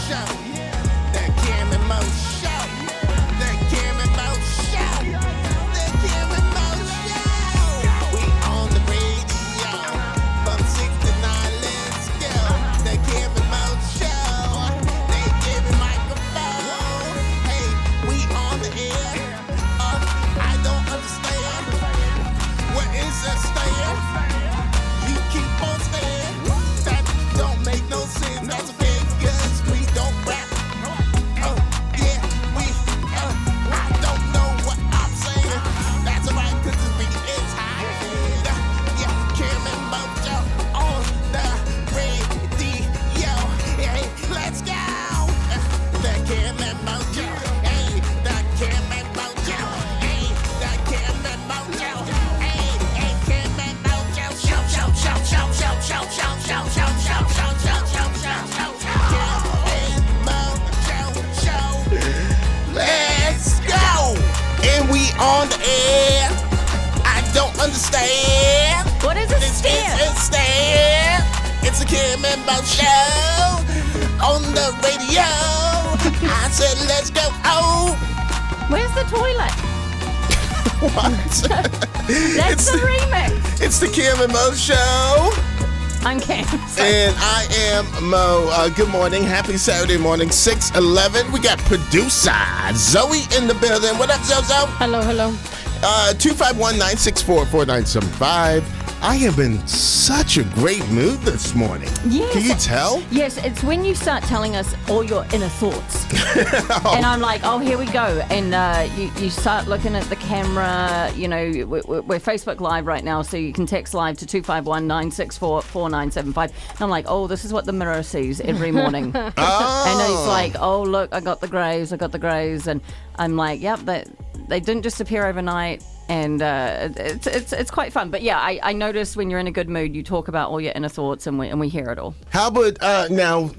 Show. The Cam and Mo Show. The Cam and Mo Show. The Cam and Mo Show. We on the radio from 6 to 9. Let's go. The Cam and Mo Show. They give me microphone. Hey, we on the air. I don't understand. What is a stand? You keep on staying. That don't make no sense. That's okay, cause we don't rap. Yeah, I don't know what I'm saying. That's alright, cause this beat is high. Yeah, Cam and Mojo on the radio. Hey, let's go. The Cam and Mojo. Hey, the Cam and Mojo. Hey, the Cam and Mojo. Hey, Cam and Mojo. Show. Let's go! And we on the air. I don't understand. What is a It's stand? a stand. It's a Kim and Bo show on the radio. I said, let's go. Oh, Where's the toilet? what? That's the remix. It's the Kim and Mo show. I'm Cam. And I am Mo. Good morning. Happy Saturday morning. 6:11. We got producer Zoe in the building. What up, Zozo? Hello. 251-964-4975. I am in such a great mood this morning. Yes. Can you tell? Yes, it's when you start telling us all your inner thoughts. And I'm like, oh, here we go. And you start looking at the camera. You know, we're Facebook Live right now, so you can text live to 251-964-4975. And I'm like, oh, this is what the mirror sees every morning. Oh. And he's like, oh, look, I got the grays. And I'm like, yep, they didn't just appear overnight. And it's quite fun. But yeah, I notice when you're in a good mood, you talk about all your inner thoughts and we hear it all. How about now?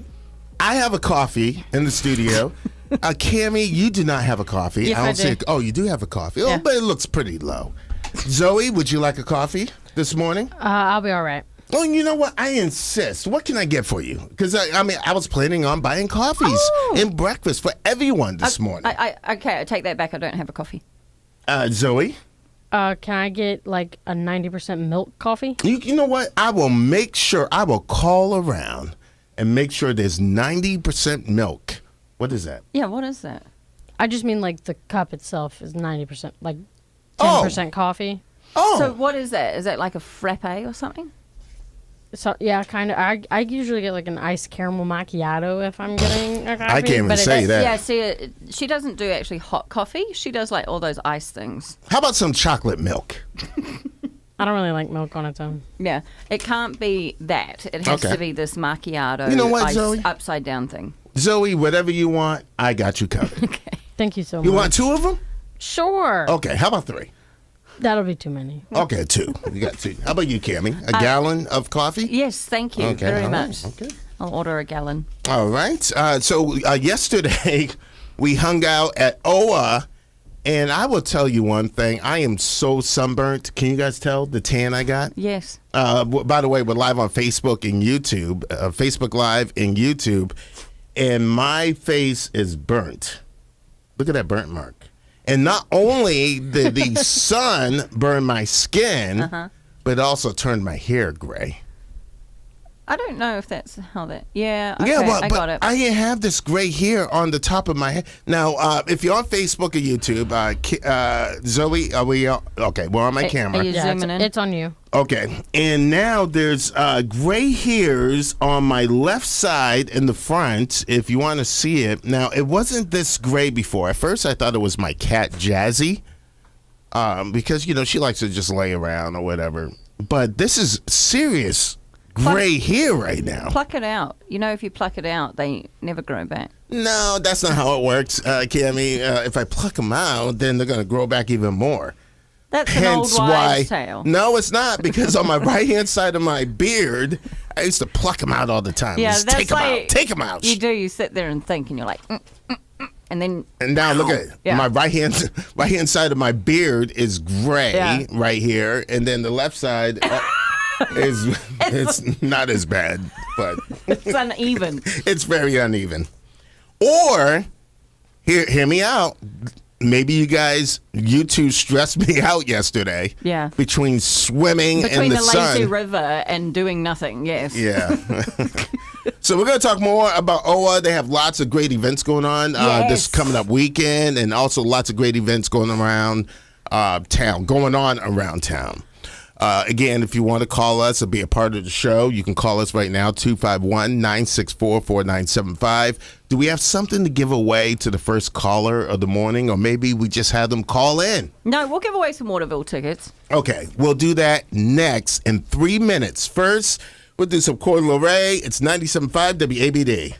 I have a coffee in the studio. Cammie, you do not have a coffee. Yes, I do. Oh, you do have a coffee. Yeah. Oh, but it looks pretty low. Zoe, would you like a coffee this morning? I'll be all right. Oh, you know what? I insist. What can I get for you? Because I was planning on buying coffees and breakfast for everyone this morning. Okay, I take that back. I don't have a coffee. Zoe? Can I get like a 90% milk coffee? You know what? I will make sure. I will call around and make sure there's 90% milk. What is that? Yeah, what is that? I just mean like the cup itself is 90%, like 10% coffee. Oh. So what is that? Is that like a frappe or something? So yeah, kind of. I usually get like an iced caramel macchiato if I'm getting a coffee. I can't even but say that. Yeah, see, she doesn't do actually hot coffee. She does like all those ice things. How about some chocolate milk? I don't really like milk on its own. Yeah, it can't be that. It has Okay. to be this macchiato You know what, ice Zoe? upside down thing. Zoe, whatever you want, I got you covered. Okay. Thank you so much. You want two of them? Sure. Okay, how about three? That'll be too many. Okay, two. You got two. How about you, Cammie? A gallon of coffee? Yes, thank you Okay, very all right, much. okay. I'll order a gallon. All right. So yesterday we hung out at OA, and I will tell you one thing. I am so sunburnt. Can you guys tell the tan I got? Yes. By the way, we're live on Facebook and YouTube, Facebook Live and YouTube, and my face is burnt. Look at that burnt mark. And not only did the sun burn my skin, but it also turned my hair gray. I don't know if that's how that. Yeah. Okay, Yeah, well, I got it. I have this gray hair on the top of my head. Now, if you're on Facebook or YouTube, Zoe, are we okay? We're on my camera. Are you Yeah, zooming in? it's on you. Okay, and now there's gray hairs on my left side in the front, if you want to see it. Now, it wasn't this gray before. At first, I thought it was my cat, Jazzy, because, you know, she likes to just lay around or whatever. But this is serious gray hair right now. Pluck it out. You know, if you pluck it out, they never grow back. No, that's not how it works, Cammie. If I pluck them out, then they're going to grow back even more. That's an old Hence wives' why. tale. No, it's not, because on my right-hand side of my beard, I used to pluck them out all the time. Yeah, Just that's take them like out. Take them out. You do. You sit there and think, and you're like, and then. And now look at it. Yeah. My right hand side of my beard is gray Yeah. right here, and then the left side it's not as bad, but It's uneven. it's very uneven. Or, hear me out. Maybe you two stressed me out yesterday. Yeah. Between swimming Between and the the lazy sun. river and doing nothing, yes. Yeah. So we're going to talk more about OWA. They have lots of great events going on this Yes. coming up weekend, and also lots of great events going around town. Again, if you want to call us or be a part of the show, you can call us right now, 251-964-4975. Do we have something to give away to the first caller of the morning, or maybe we just have them call in? No, we'll give away some Waterville tickets. Okay, we'll do that next in 3 minutes. First, we'll do some Coeur d'Alene. It's 97.5 WABD.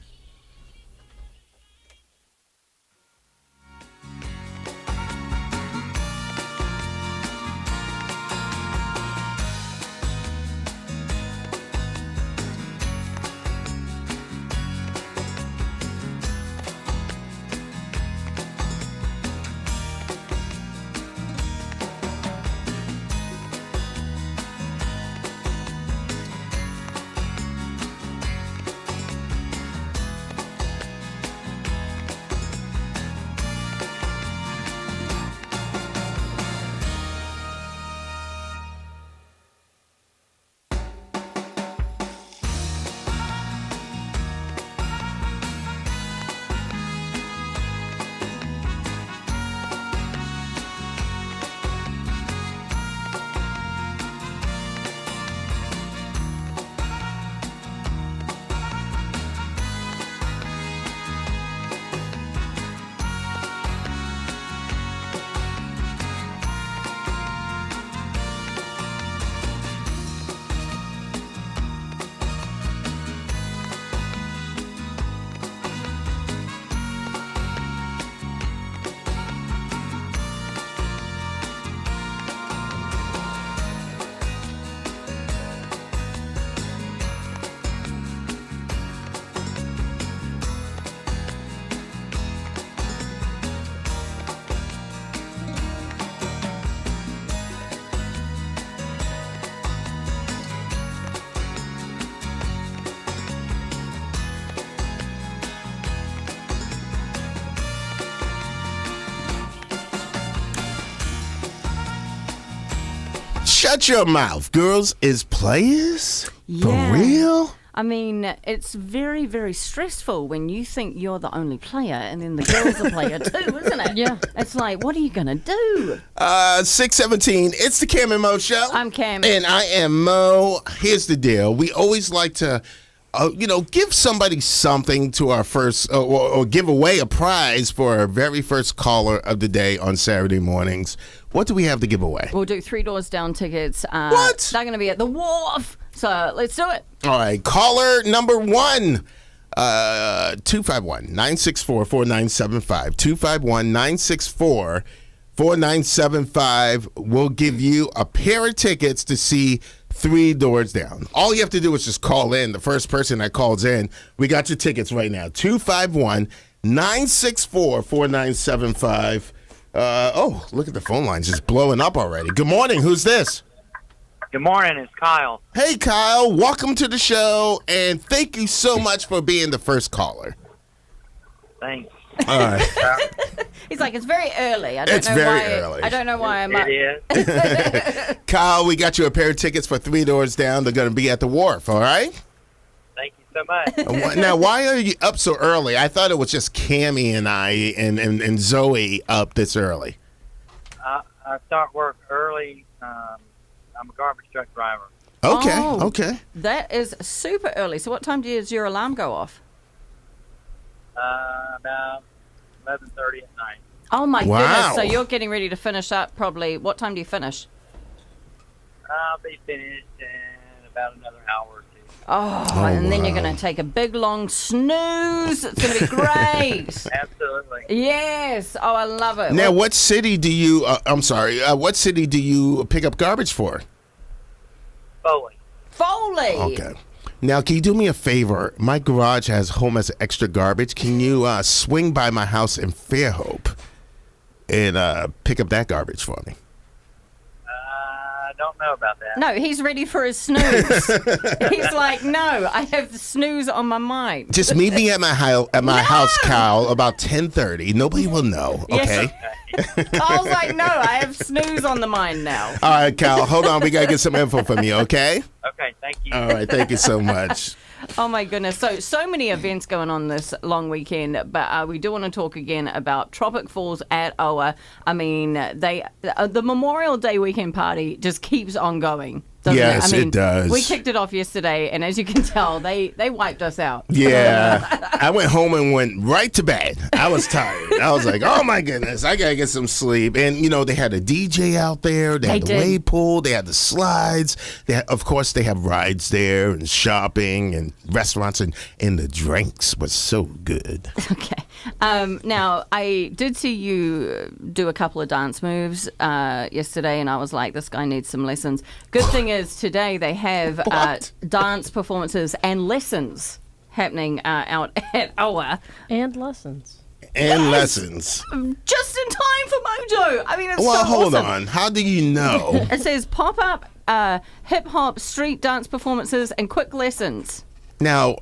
Shut your mouth. Girls is players? For Yeah. real? I mean, it's very, very stressful when you think you're the only player and then the girl's a player too, isn't it? Yeah. It's like, what are you going to do? 617. It's the Cam and Mo Show. I'm Cam. And I am Mo. Here's the deal. We always like to, give somebody something to our first, or give away a prize for our very first caller of the day on Saturday mornings. What do we have to give away? We'll do 3 Doors Down tickets. What? They're going to be at the Wharf. So let's do it. All right, caller number one, 251-964-4975. 251-964-4975 will give you a pair of tickets to see 3 Doors Down. All you have to do is just call in. The first person that calls in, we got your tickets right now. 251-964-4975. Look at the phone lines just blowing up already. Good morning. Who's this? Good morning, it's Kyle. Hey, Kyle. Welcome to the show, and thank you so much for being the first caller. Thanks. All right. He's like, it's very early. It's very early. I don't know why I'm up. It is. Kyle, we got you a pair of tickets for 3 Doors Down. They're going to be at the Wharf, all right? Thank you so much. Now, why are you up so early? I thought it was just Cammie and I and Zoe up this early. I start work early. I'm a garbage truck driver. Okay, Oh. okay. That is super early. So what time does your alarm go off? About 11:30 at night. Oh, my Wow. goodness. So you're getting ready to finish up probably. What time do you finish? I'll be finished in about another hour or two. Oh, and then you're wow. going to take a big, long snooze. It's going to be great. Absolutely. Yes. Oh, I love it. Now, Well, what city do you, what city do you pick up garbage for? Foley. Foley. Okay. Now, can you do me a favor? My garage has home as extra garbage. Can you swing by my house in Fairhope and pick up that garbage for me? don't know about that. No, he's ready for his snooze. He's like, no, I have the snooze on my mind. Just meet me at my house, Kyle, about 10:30. Nobody will know. Okay. Yes. Kyle's like, no, I have snooze on the mind now. All right, Kyle. Hold on. We gotta get some info from you. Okay. Okay, thank you. All right. Thank you so much. Oh my goodness. So many events going on this long weekend, but we do want to talk again about Tropic Falls at Oa. I mean, the Memorial Day weekend party just keeps on going. Doesn't Yes, it? I mean, it does. We kicked it off yesterday, and as you can tell, they wiped us out. Yeah. I went home and went right to bed. I was tired. I was like, oh my goodness, I gotta get some sleep. And they had a DJ out there. They had the did. wave pool. They had the slides. Of course, they have rides there and shopping and restaurants and the drinks was so good. Okay. Now, I did see you do a couple of dance moves yesterday, and I was like, this guy needs some lessons. Good thing is today they have What? dance performances and lessons happening out at Oa. And lessons. And lessons. Just in time for Mojo. I mean, it's Well, so hold awesome. on. How do you know? It says pop-up hip-hop street dance performances and quick lessons. Now,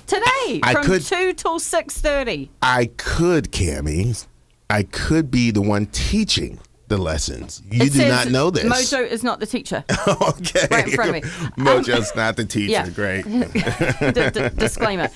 Today, I from could- 2 till 6:30. I could, Cammie. I could be the one teaching the lessons. You It do says not know this. Mojo is not the teacher. Okay. Right in front of me. Mojo's not the teacher. yeah. Great. Disclaimer.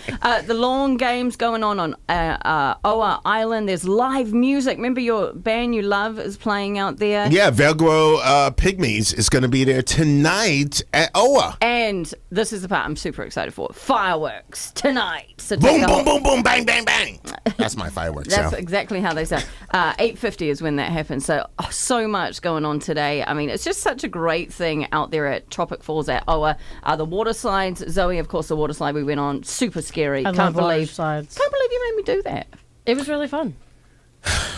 The lawn games going on Oa Island. There's live music. Remember your band you love is playing out there? Yeah, Velcro Pygmies is going to be there tonight at Oa. And this is the part I'm super excited for. Fireworks tonight. So Boom, take a boom, whole- boom, boom, bang, bang, bang. That's my fireworks That's sound. exactly how they sound. 8:50 is when that happens. So much going on today. I mean, it's just such a great thing out there at Tropic Falls at Oa. The water slides. Zoe, of course, the water slide we went on. Super scary. I Can't love water believe. slides. Can't believe you made me do that. It was really fun.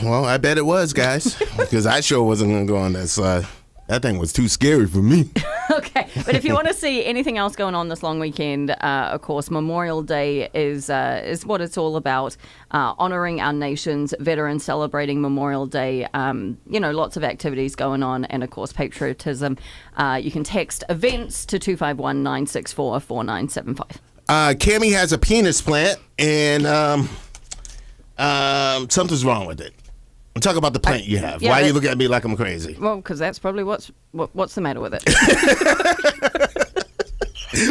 Well, I bet it was, guys, because I sure wasn't going to go on that slide. That thing was too scary for me. Okay, but if you want to see anything else going on this long weekend, of course, Memorial Day is what it's all about. Honouring our nation's veterans, celebrating Memorial Day. Lots of activities going on, and of course, patriotism. You can text events to 251-964-4975. Cammie has a penis plant, and something's wrong with it. Talk about the plant you have. yeah, Why are you that- looking at me like I'm crazy? Well, because that's probably what's the matter with it.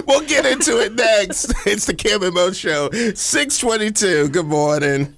We'll get into it next. It's the Cam and Mo Show, 622. Good morning.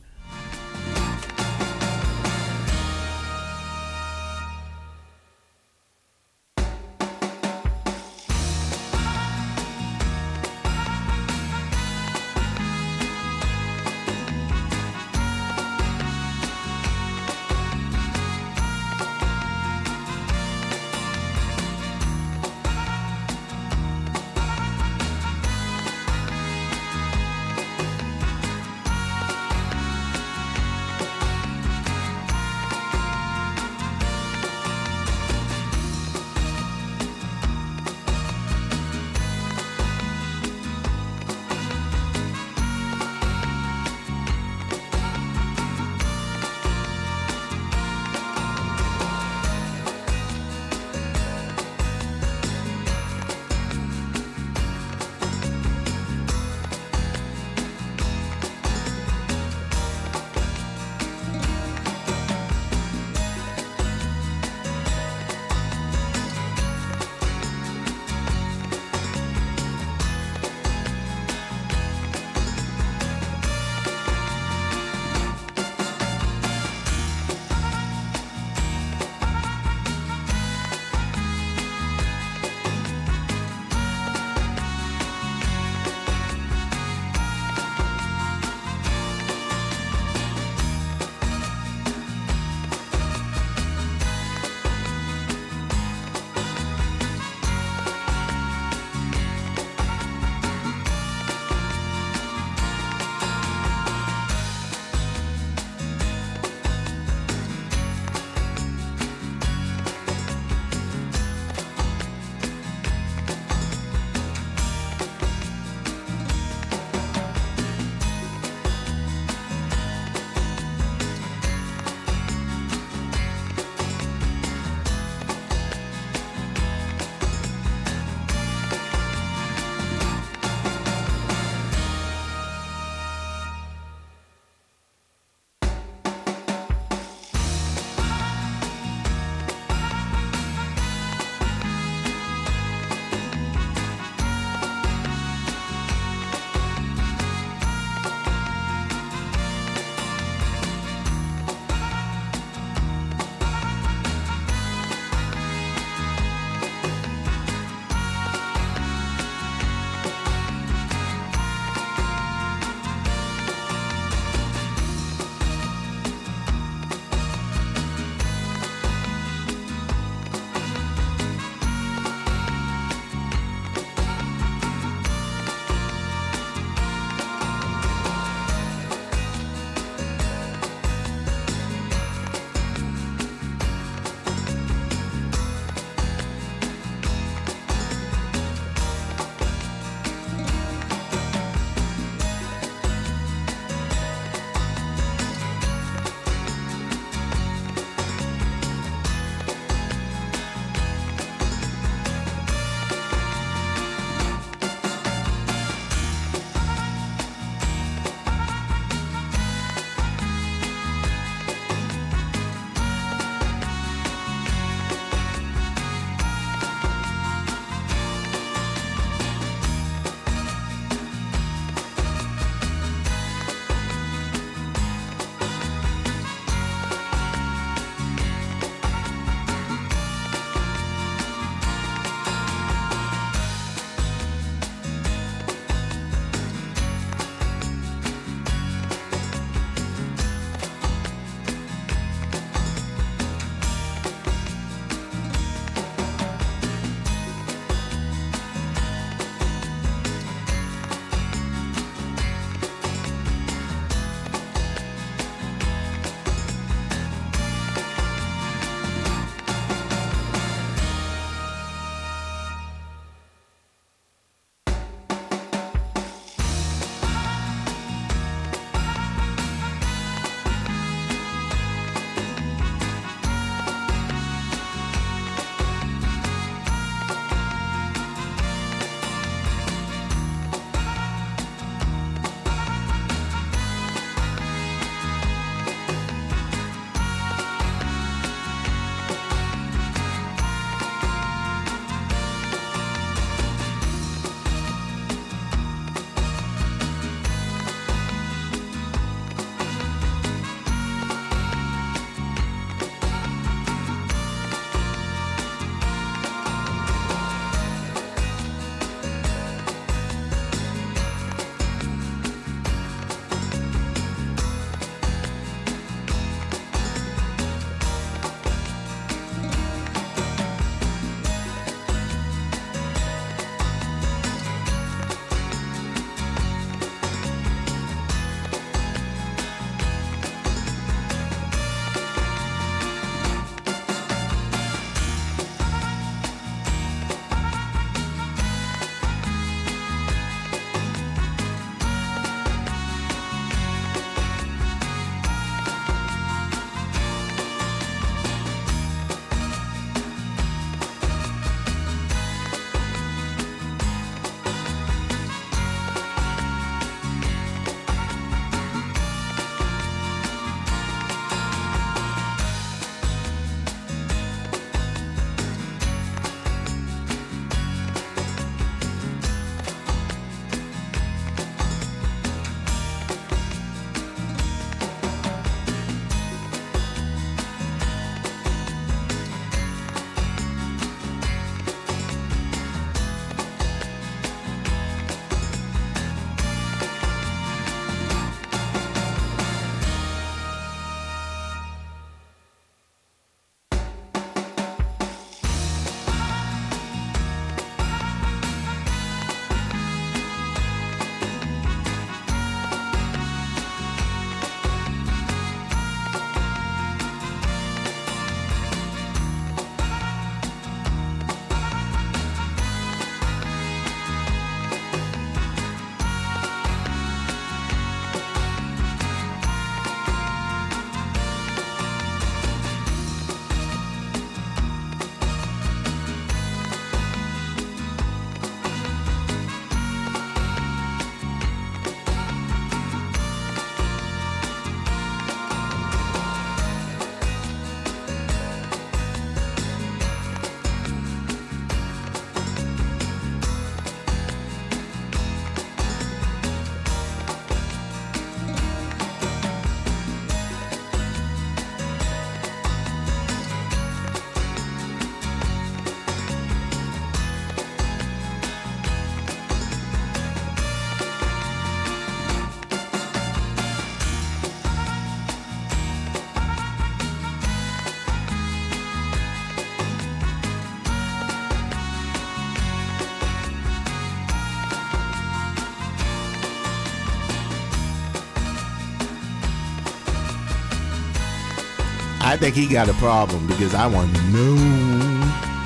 I think he got a problem because I want to know.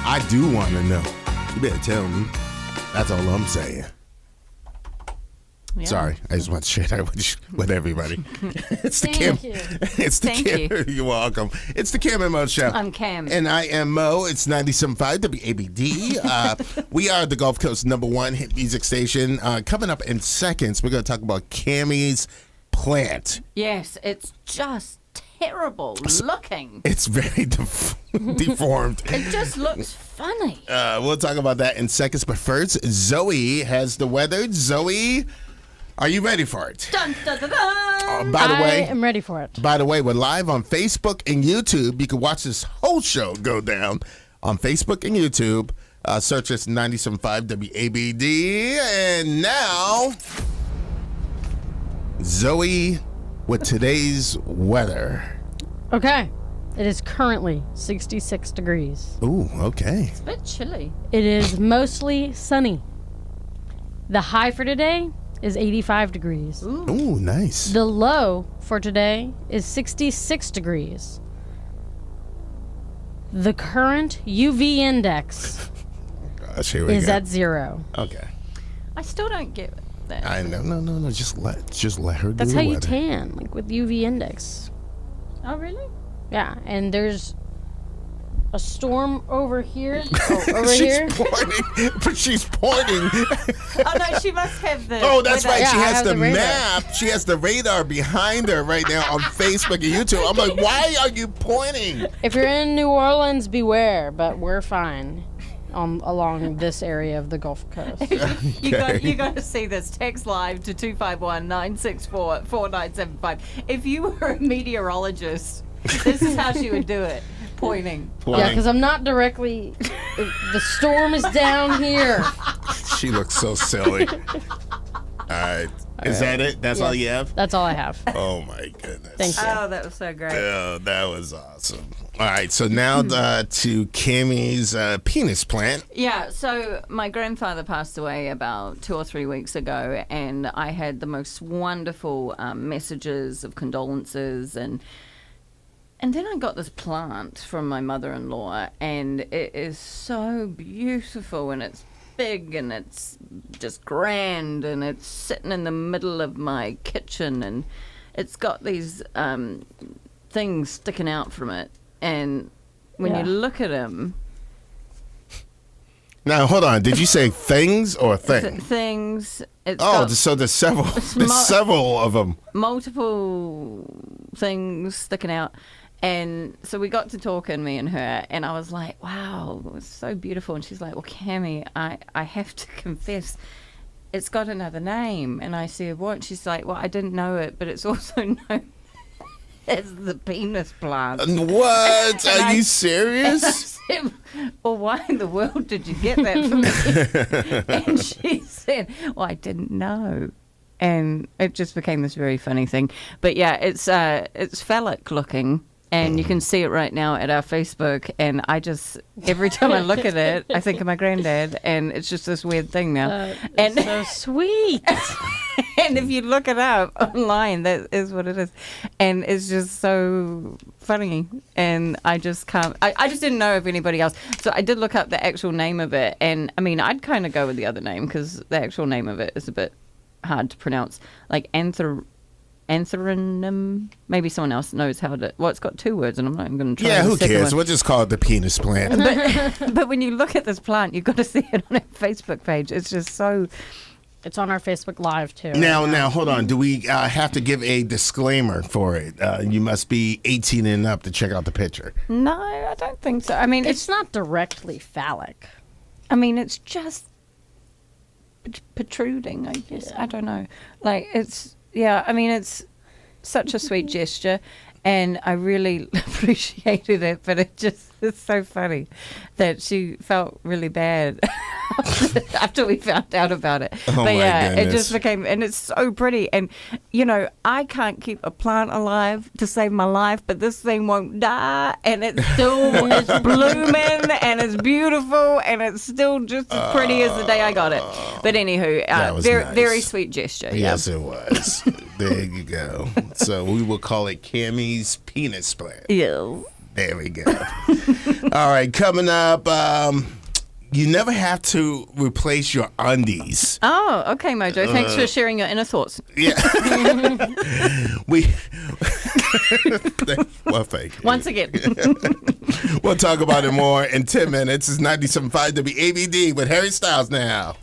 I do want to know. You better tell me. That's all I'm saying. Yeah. Sorry, I just want to share that with everybody. It's the Cam. Thank you. It's the Thank Cam. you. You're welcome. It's the Cam and Mo Show. I'm Cam. And I am Mo. It's 97.5 WABD. We are the Gulf Coast #1 hit music station. Coming up in seconds, we're going to talk about Cammie's plant. Yes, it's just terrible looking. It's very deformed. It just looks funny. We'll talk about that in seconds. But first, Zoe has the weather. Zoe, are you ready for it? Dun, dun, dun, dun. By the way, I am ready for it. By the way, we're live on Facebook and YouTube. You can watch this whole show go down on Facebook and YouTube. Search us 97.5 WABD. And now, Zoe with today's weather. Okay. It is currently 66 degrees. Ooh, okay. It's a bit chilly. It is mostly sunny. The high for today is 85 degrees. Ooh, nice. The low for today is 66 degrees. The current UV index Gosh, here we is go. at 0. Okay. I still don't get that. I know. No. Just let her do That's the how you weather. tan, like with UV index. Oh, really? Yeah, and there's a storm over here. Oh, over She's here. pointing, but she's pointing. Oh, no, she must have the... Oh, that's right. Yeah, She I has have the the radar. map. She has the radar behind her right now on Facebook and YouTube. I'm like, why are you pointing? If you're in New Orleans, beware, but we're fine along this area of the Gulf Coast. You got to see this. Text live to 251-964-4975. If you were a meteorologist, this is how she would do it. Pointing. Yeah, because I'm not directly. The storm is down here. She looks so silly. All right. Is that it? That's all you have? That's all I have. Oh, my goodness. Thank you. Oh, that was so great. Oh, that was awesome. All right. So now to Cammie's penis plant. Yeah, so my grandfather passed away about 2 or 3 weeks ago, and I had the most wonderful messages of condolences, and then I got this plant from my mother-in-law, and it is so beautiful, and it's big, and it's just grand, and it's sitting in the middle of my kitchen, and it's got these things sticking out from it, and when Yeah. you look at them, Now, hold on. Did you say things or thing? things. It's Oh, got so there's several. There's several of them. multiple things sticking out. And so we got to talking, me and her, and I was like, wow, it was so beautiful. And she's like, well, Cammie, I have to confess, it's got another name. And I said, what? She's like, well, I didn't know it, but it's also known as the penis plant. What? And Are I- you And I serious? said, well, why in the world did you get that from me? And she said, well, I didn't know. And it just became this very funny thing. But yeah, it's phallic looking. And you can see it right now at our Facebook. And I just, every time I look at it, I think of my granddad. And it's just this weird thing now. And So sweet. and if you look it up online, that is what it is. And it's just so funny. And I just can't, I just didn't know if anybody else. So I did look up the actual name of it. And I mean, I'd kind of go with the other name because the actual name of it is a bit hard to pronounce. Like Antherinum. Maybe someone else knows how to. Well, it's got 2 words, and I'm not even going to try. Yeah, the who second cares? one. We'll just call it the penis plant. But when you look at this plant, you've got to see it on our Facebook page. It's just so. It's on our Facebook Live, too. Now, hold on. Do we have to give a disclaimer for it? You must be 18 and up to check out the picture. No, I don't think so. I mean, It's not directly phallic. it's just protruding, I guess. I don't know. Like, it's, yeah, I mean, it's such a sweet gesture, and I really appreciated it, but it's so funny that she felt really bad after we found out about it. Oh, but my yeah, it goodness. just became, and it's so pretty. And, you know, I can't keep a plant alive to save my life, but this thing won't die, and it's still it's blooming, and it's beautiful, and it's still just as pretty as the day I got it. But anywho, That was very, nice. very sweet gesture. Yes, it was. There you go. So we will call it Cammie's penis plant. Yeah. There we go. All right, coming up, you never have to replace your undies. Oh, okay, Mojo. Thanks for sharing your inner thoughts. Yeah. we. Well, thank you. Once again. We'll talk about it more in 10 minutes. It's 97.5 WABD with Harry Styles now.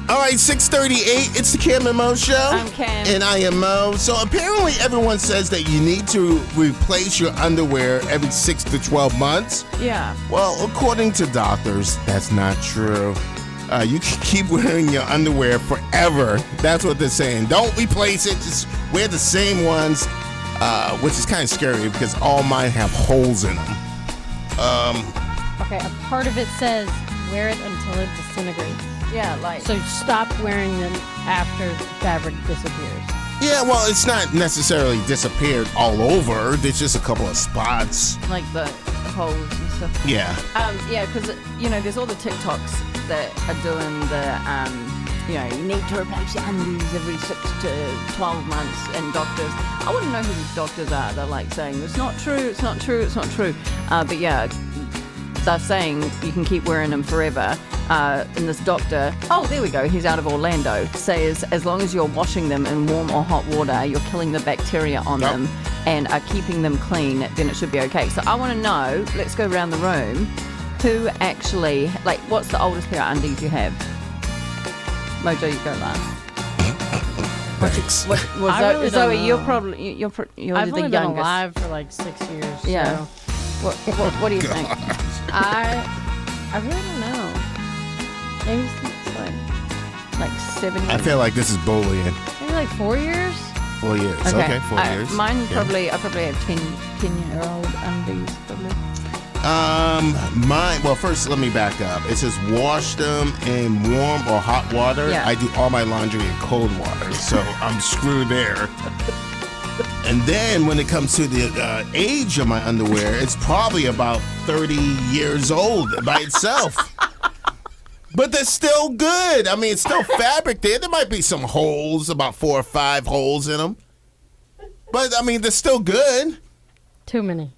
All right, 6:38. It's the Cam and Mo Show. I'm Cam. And I am Mo. So apparently everyone says that you need to replace your underwear every 6 to 12 months. Yeah. Well, according to doctors, that's not true. You can keep wearing your underwear forever. That's what they're saying. Don't replace it. Just wear the same ones, which is kind of scary because all mine have holes in them. Okay, a part of it says wear it until it disintegrates. Yeah, like So stop wearing them after the fabric disappears. Yeah, well, it's not necessarily disappeared all over. There's just a couple of spots. like the holes and stuff. Yeah. Yeah, because there's all the TikToks that are doing the you need to replace your undies every 6 to 12 months, and doctors. I wouldn't know who these doctors are. They're like saying it's not true, it's not true, it's not true. But yeah, they're saying you can keep wearing them forever. And this doctor, oh, there we go, he's out of Orlando, says as long as you're washing them in warm or hot water, you're killing the bacteria on them and are keeping them clean, then it should be okay. So I want to know, let's go around the room, who actually, what's the oldest pair of undies you have? Mojo, you go last. Thanks. I really Zoe, don't you're know. probably, you're I've the only been youngest. alive for like 6 years. Yeah. So What do you think? I really don't know. Maybe it's like 7 years. I feel like this is bullying. Maybe like 4 years. 4 years. Okay, 4 years. Mine Yeah. I probably have 10-year-old undies, probably. Well, first let me back up. It says wash them in warm or hot water. Yeah. I do all my laundry in cold water, so I'm screwed there. And then when it comes to the age of my underwear, it's probably about 30 years old by itself. But they're still good. I mean, it's still fabric there. There might be some holes, about 4 or 5 holes in them. But I mean, they're still good. Too many.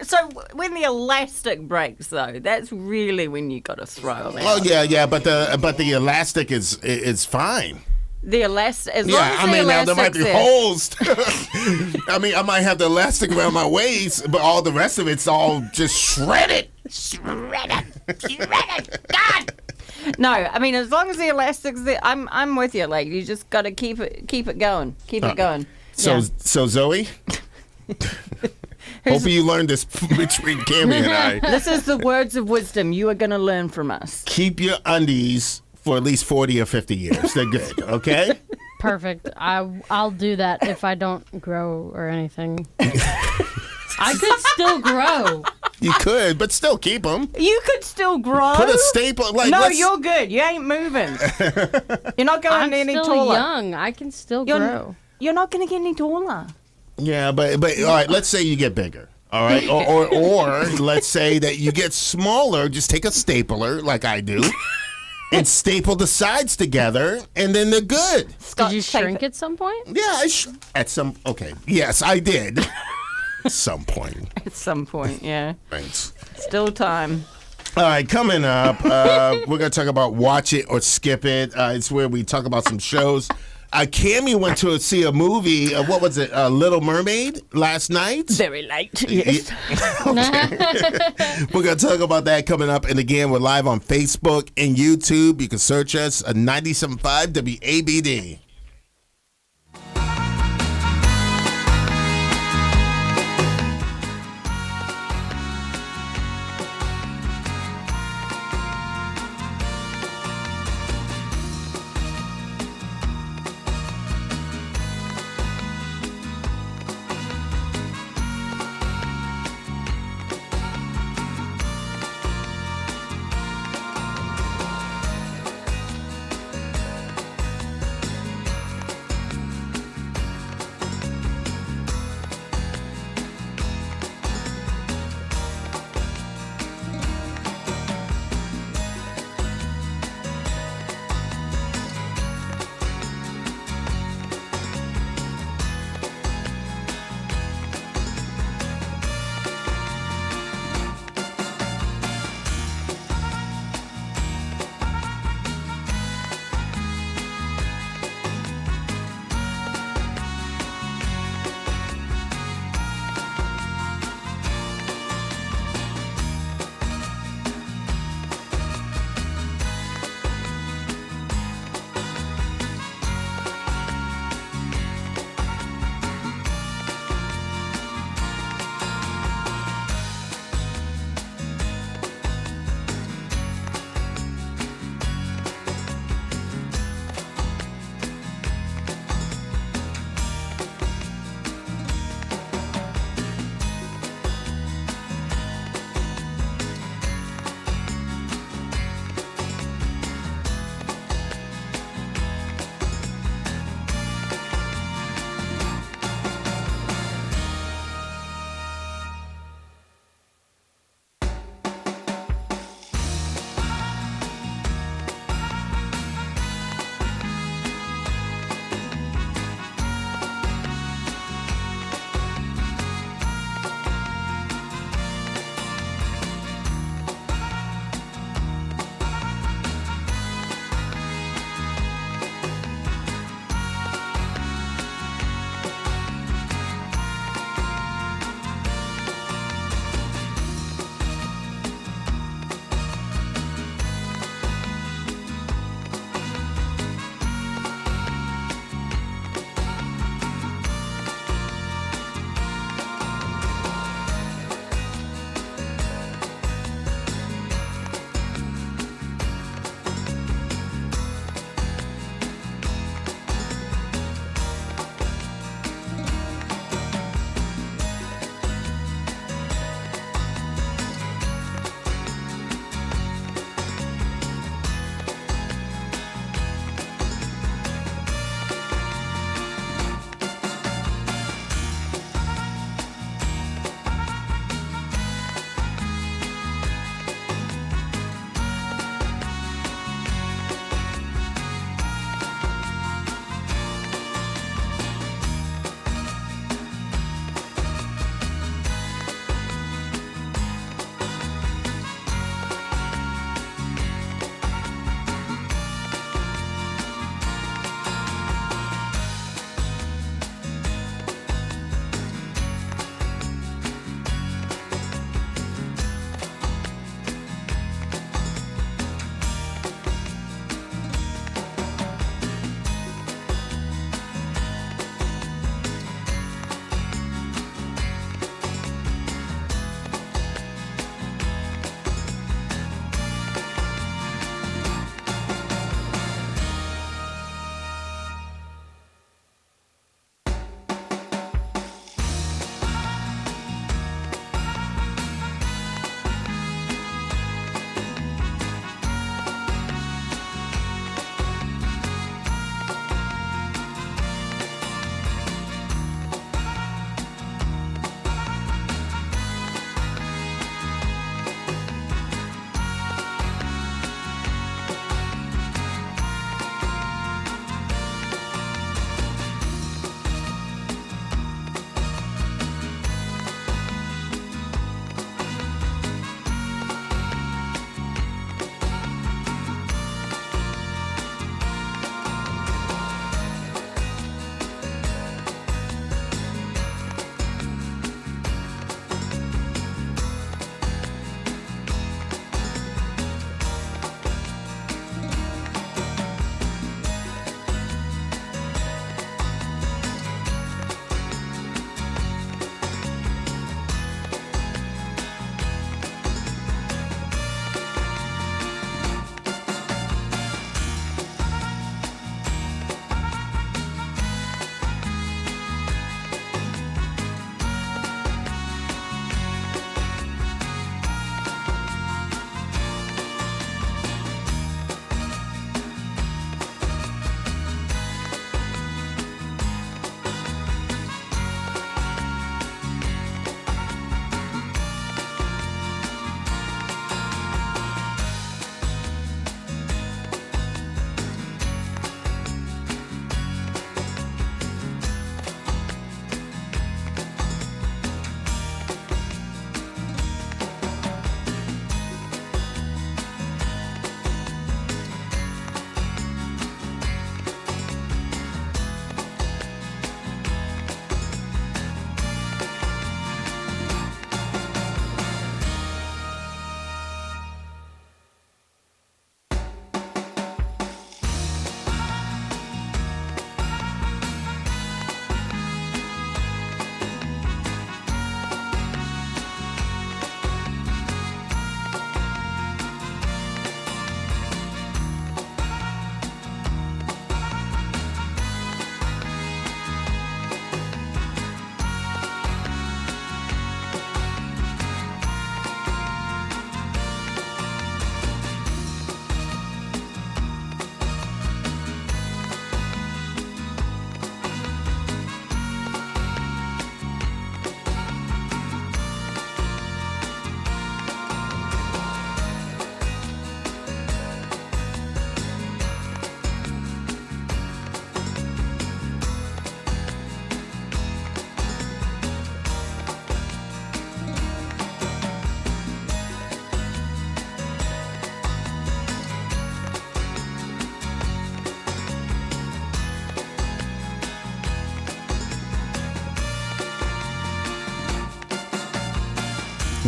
So when the elastic breaks, though, that's really when you got to throw them Oh out. yeah. But the elastic is fine. The elastic, as long Yeah, as I the mean, now there might be elastic's there. holes. I mean, I might have the elastic around my waist, but all the rest of it's all just shredded. No, I mean, as long as the elastic's there, I'm with you. Like, you just got to keep it going. Keep it going. So Yeah. so Zoe, hopefully you learned this between Cammy and I. This is the words of wisdom you are going to learn from us. Keep your undies for at least 40 or 50 years. They're good, okay? Perfect. I'll do that if I don't grow or anything. I could still grow. You could, but still keep them. You could still grow. Put a staple. Like, No, let's- you're good. You ain't moving. You're not going I'm any still taller. young. I can still grow. You're not going to get any taller. Yeah, but all right. Let's say you get bigger. All right, or let's say that you get smaller. Just take a stapler, like I do, and staple the sides together, and then they're good. Did you shrink at some point? Yeah, at some. Okay, yes, I did. At some point. At some point, yeah. Thanks. Still time. All right, coming up, we're going to talk about Watch It or Skip It. It's where we talk about some shows. Cammy went to see a movie, what was it, Little Mermaid last night? Very late, yes. We're going to talk about that coming up. And again, we're live on Facebook and YouTube. You can search us at 97.5 WABD.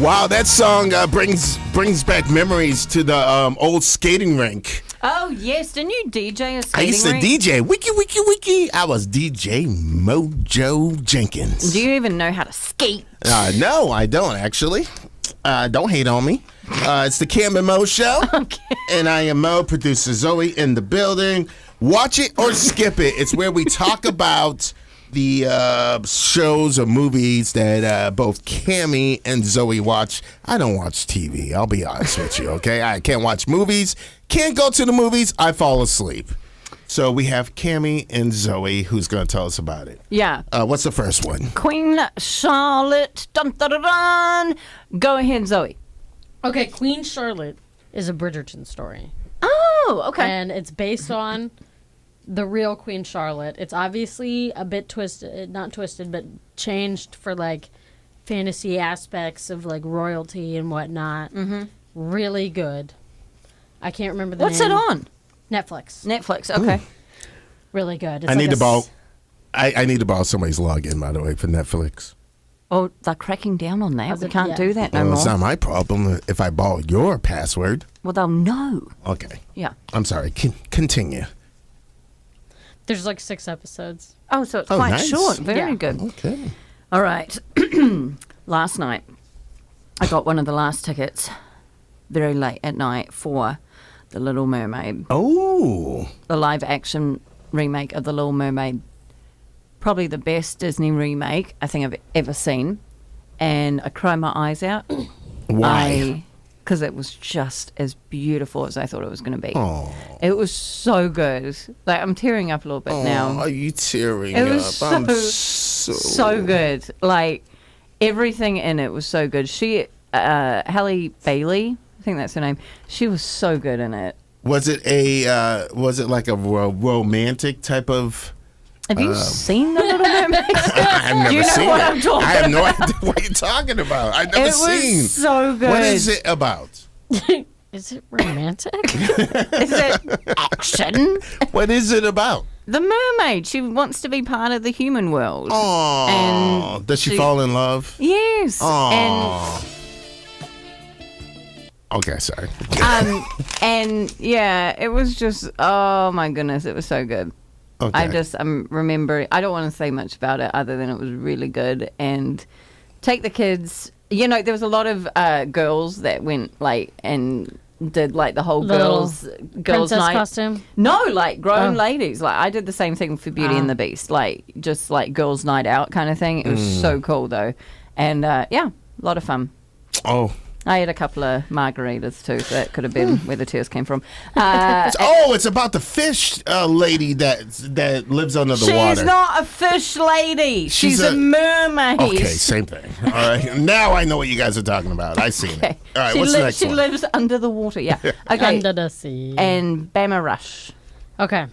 Wow, that song brings back memories to the old skating rink. Oh, yes. Didn't you DJ a skating I used to rink? DJ. Wiki. I was DJ Mojo Jenkins. Do you even know how to skate? No, I don't actually. Don't hate on me. It's the Cam and Mo Show. Okay. And I am Mo, producer Zoe in the building. Watch it or skip it. It's where we talk about the shows or movies that both Cammy and Zoe watch. I don't watch TV. I'll be honest with you, okay? I can't watch movies. Can't go to the movies. I fall asleep. So we have Cammy and Zoe who's going to tell us about it. Yeah. What's the first one? Queen Charlotte. Dun, dun, dun, dun. Go ahead, Zoe. Okay, Queen Charlotte is a Bridgerton story. Oh, okay. And it's based on the real Queen Charlotte. It's obviously a bit twisted, not twisted, but changed for like fantasy aspects of like royalty and whatnot. Mm-hmm. Really good. I can't remember the What's name. it on? Netflix. Netflix. Okay. Really good. It's I like need a to borrow. s- I need to borrow somebody's login, by the way, for Netflix. Oh, they're cracking down on that. Was We it- can't yeah. do that no Well, it's more. not my problem if I borrow your password. Well, they'll know. Okay. Yeah. I'm sorry. Continue. There's like 6 episodes. Oh, so it's Oh, quite nice. short. Very Yeah. good. Okay. All right. Last night, I got one of the last tickets very late at night for The Little Mermaid, Oh. the live action remake of The Little Mermaid. Probably the best Disney remake I think I've ever seen. And I cried my eyes out. Why? Because it was just as beautiful as I thought it was going to be. Oh. It was so good. Like, I'm tearing up a little bit now. Are you tearing It up? was I'm so good. Like, everything in it was so good. She, Halle Bailey, I think that's her name. She was so good in it. Was it like a romantic type of? Have you seen The Little Mermaid? I've never you know seen what it. I'm talking I have no idea what you're talking about. I've never It was seen. so good. What is it about? Is it romantic? Is it action? What is it about? The mermaid. She wants to be part of the human world. Oh, And does she she- fall in love? Yes. Oh. Okay, sorry. And yeah, it was just, oh my goodness, it was so good. Okay. I'm remembering, I don't want to say much about it other than it was really good. And take the kids, you know, there was a lot of girls that went like and did like the whole Little girls Princess night. costume? No, like grown Oh. ladies. Like I did the same thing for Beauty and the Beast, like just like girls night out kind of thing. It was so cool though. And yeah, a lot of fun. Oh. I had a couple of margaritas too, so that could have been where the tears came from. It's about the fish lady that lives under the She's water. not a fish lady. She's a mermaid. Okay, same thing. All right. Now I know what you guys are talking about. I seen Okay. it. All right, she what's the next she one? lives under the water. Yeah. Okay. Under the sea. And Bama Rush. Okay.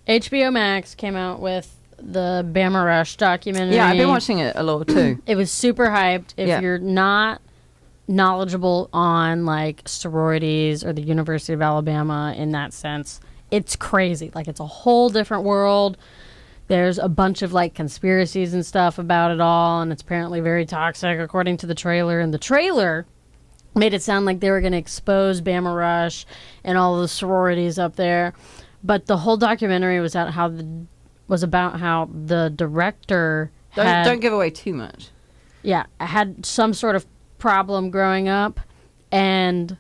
HBO Max came out with the Bama Rush documentary. Yeah, I've been watching it a lot too. It was super hyped. If Yeah. you're not knowledgeable on like sororities or the University of Alabama in that sense, it's crazy. Like it's a whole different world. There's a bunch of like conspiracies and stuff about it all, and it's apparently very toxic according to the trailer. And the trailer made it sound like they were going to expose Bama Rush and all the sororities up there. But the whole documentary was about how the director Don't give away too much. had some sort of problem growing up, and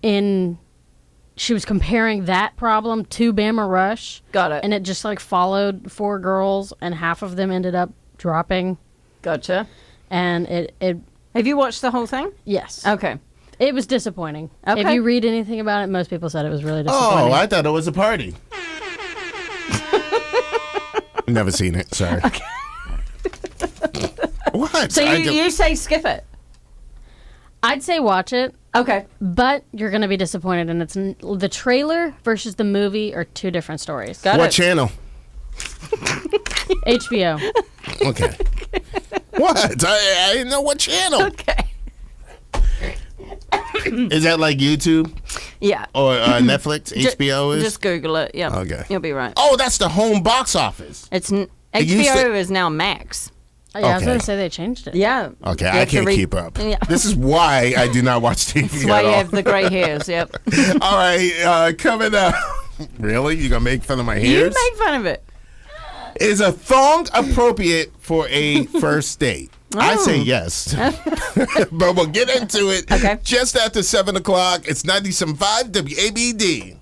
she was comparing that problem to Bama Rush, Got it. and it just like followed 4 girls, and half of them ended up dropping, Gotcha. and it Have you watched the whole thing? yes, Okay. it was disappointing. If Okay. you read anything about it, most people said it was really disappointing. Oh, I thought it was a party. Never seen it. Sorry. What? So I you, do- you say skip it. I'd say watch it, Okay. but you're going to be disappointed, and the trailer versus the movie are 2 different stories. Got what it. channel? HBO. Okay. What? I didn't know what channel. Okay. Is that like YouTube Yeah. or Netflix? Ju- HBO is? Just Google it. Yeah. Okay. You'll be right. Oh, that's the home box office. It's It used HBO to- is now Max. Yeah, I was Okay. going to say they changed it. Yeah. Okay, You I have to can't read- keep up. Yeah. This is why I do not watch TV That's why at you all. have the grey hairs. Yep. All right, coming up. Really? You gonna make fun of my You hairs? made fun of it. Is a thong appropriate for a first date? I say yes. But we'll get into it Okay. just after 7 o'clock. It's 97.5 WABD.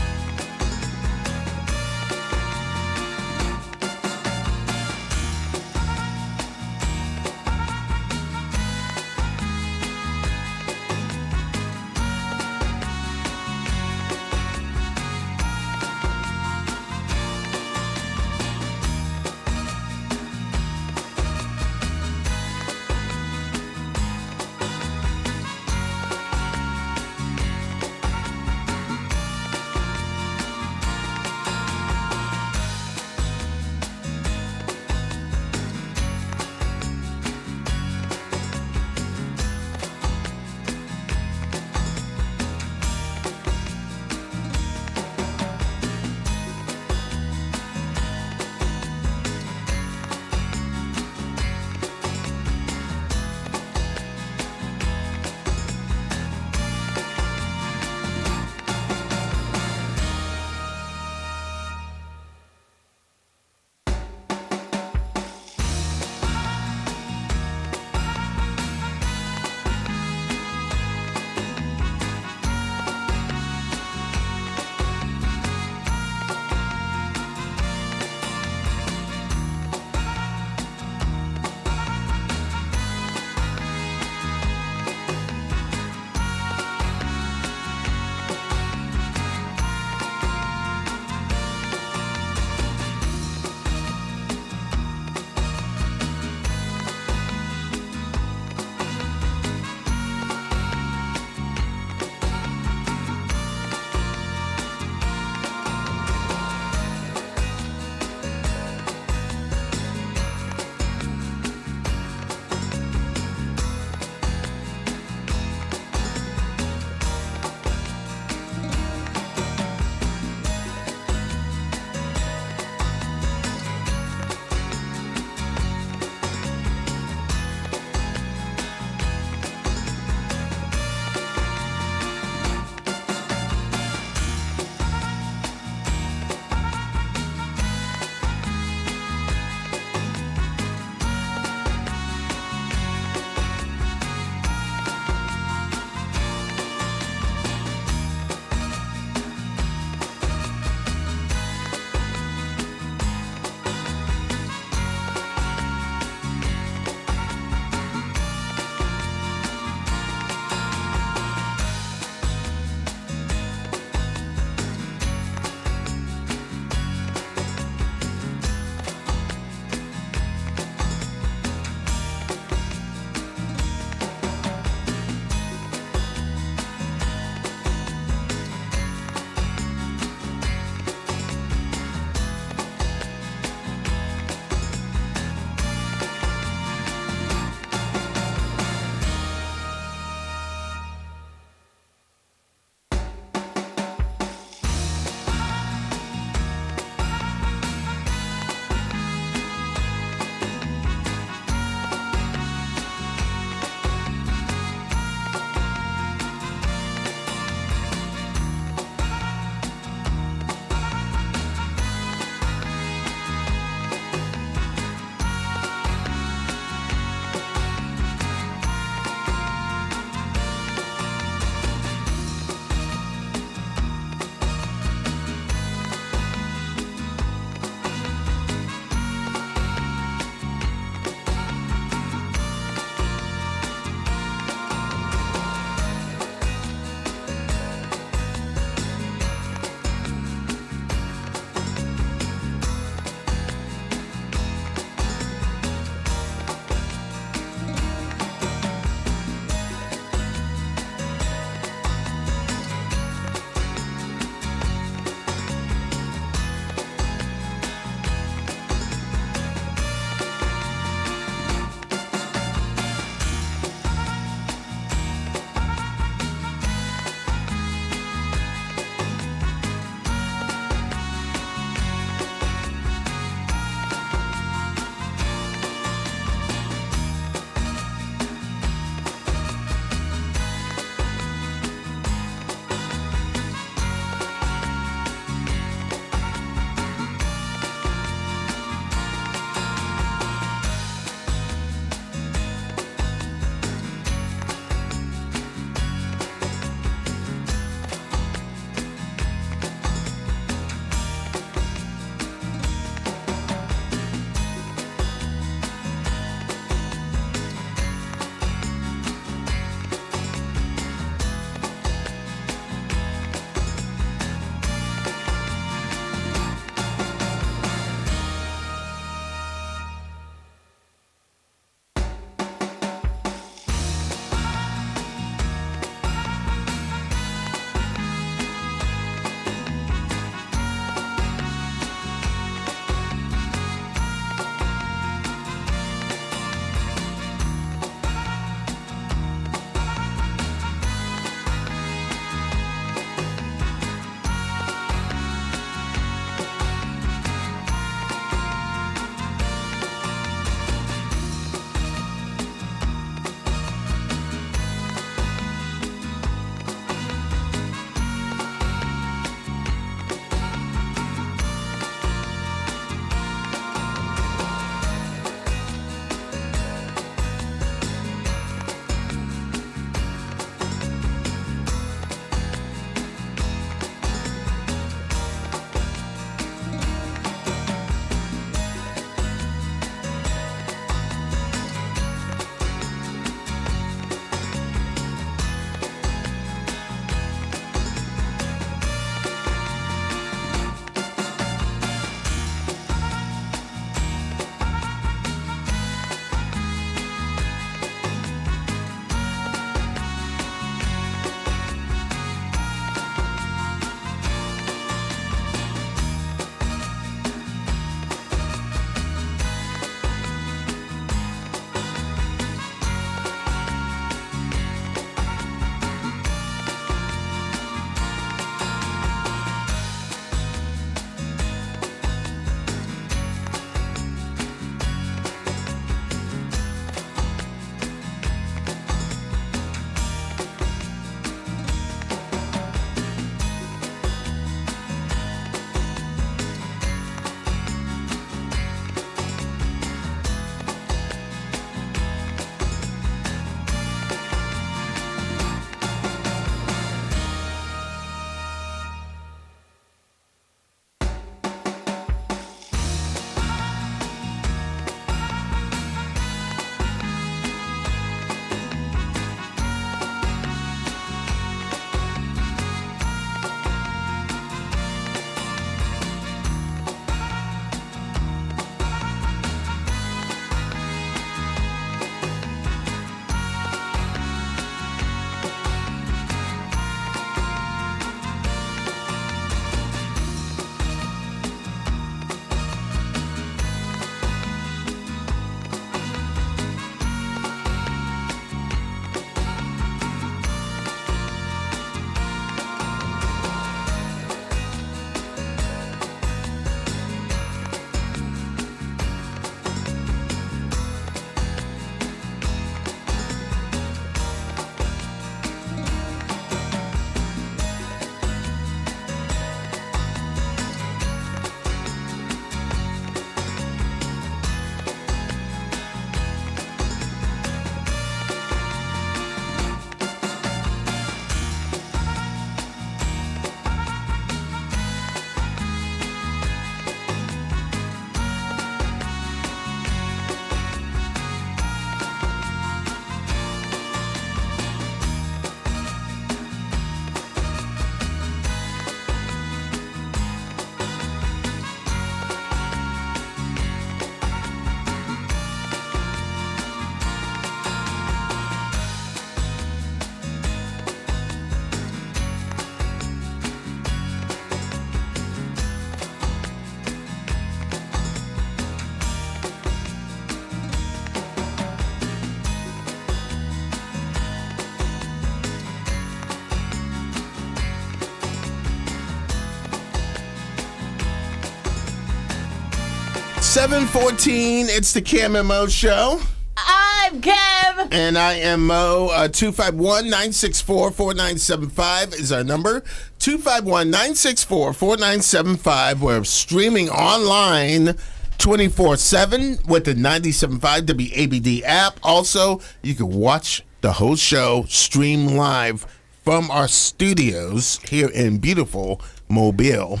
7:14. It's the Cam and Mo Show. I'm Kev. And I am Mo. 251-964-4975 is our number. 251-964-4975. We're streaming online 24/7 with the 97.5 WABD app. Also, you can watch the whole show stream live from our studios here in beautiful Mobile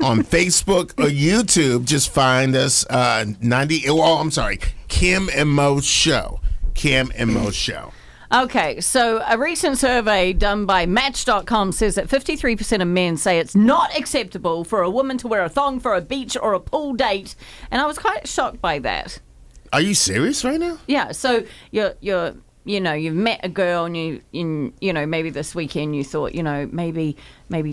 on Facebook or YouTube. Just find us Kim and Mo Show. Kim and Mo Show. Okay, so a recent survey done by Match.com says that 53% of men say it's not acceptable for a woman to wear a thong for a beach or a pool date, and I was quite shocked by that. Are you serious right now? Yeah, so you've met a girl and maybe this weekend you thought, maybe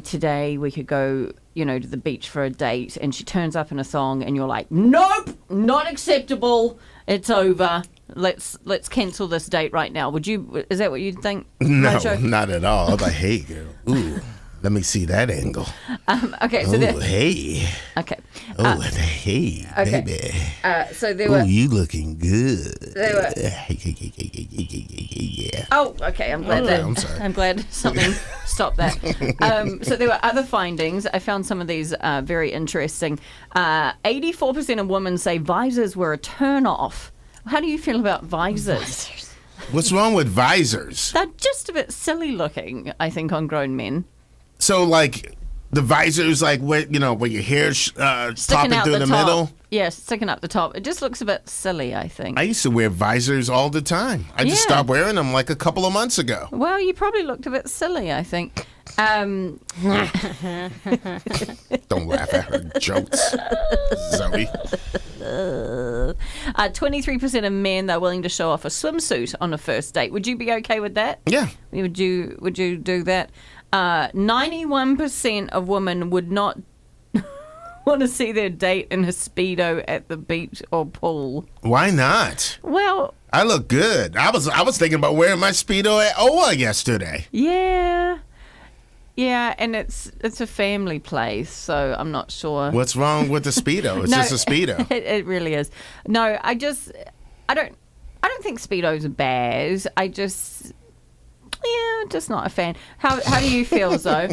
today we could go, to the beach for a date, and she turns up in a thong and you're like, nope, not acceptable. It's over. Let's cancel this date right now. Is that what you'd think? No, Mojo? not at all. I was like, hey, girl. Ooh, let me see that angle. Okay, so hey. okay. Hey, okay. baby. So there Ooh, were. you looking good. There were. Yeah. Oh, okay. I'm glad that. I'm sorry. I'm glad something stopped that. So there were other findings. I found some of these very interesting. 84% of women say visors were a turn off. How do you feel about visors? What's wrong with visors? They're just a bit silly looking, I think, on grown men. So, like, the visors, like, where your hair's popping out through the top. middle? Yeah, sticking up the top. It just looks a bit silly, I think. I used to wear visors all the time. I just Yeah. stopped wearing them like a couple of months ago. Well, you probably looked a bit silly, I think. Don't laugh at her jokes, Zoe. 23% of men are willing to show off a swimsuit on a first date. Would you be okay with that? Yeah. Would you do that? 91% of women would not want to see their date in a Speedo at the beach or pool. Why not? Well, I look good. I was thinking about wearing my Speedo at OWA yesterday. yeah. Yeah, and it's a family place, so I'm not sure. What's wrong with the Speedo? It's No, just a Speedo. It really is. No, I don't think Speedos are bad. Just not a fan. How do you feel, Zoe?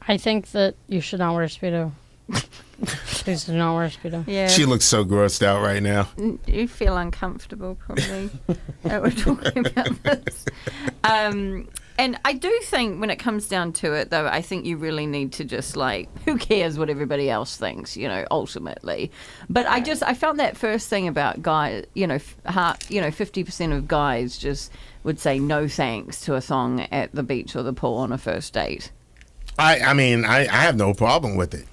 I think that you should not wear a Speedo. Please do not wear a Speedo. Yeah. She looks so grossed out right now. You feel uncomfortable, probably, that we're talking about this. And I do think when it comes down to it, though, I think you really need to just, who cares what everybody else thinks, ultimately. But I found that first thing about guys, 50% of guys just would say no thanks to a thong at the beach or the pool on a first date. I mean, I have no problem with it.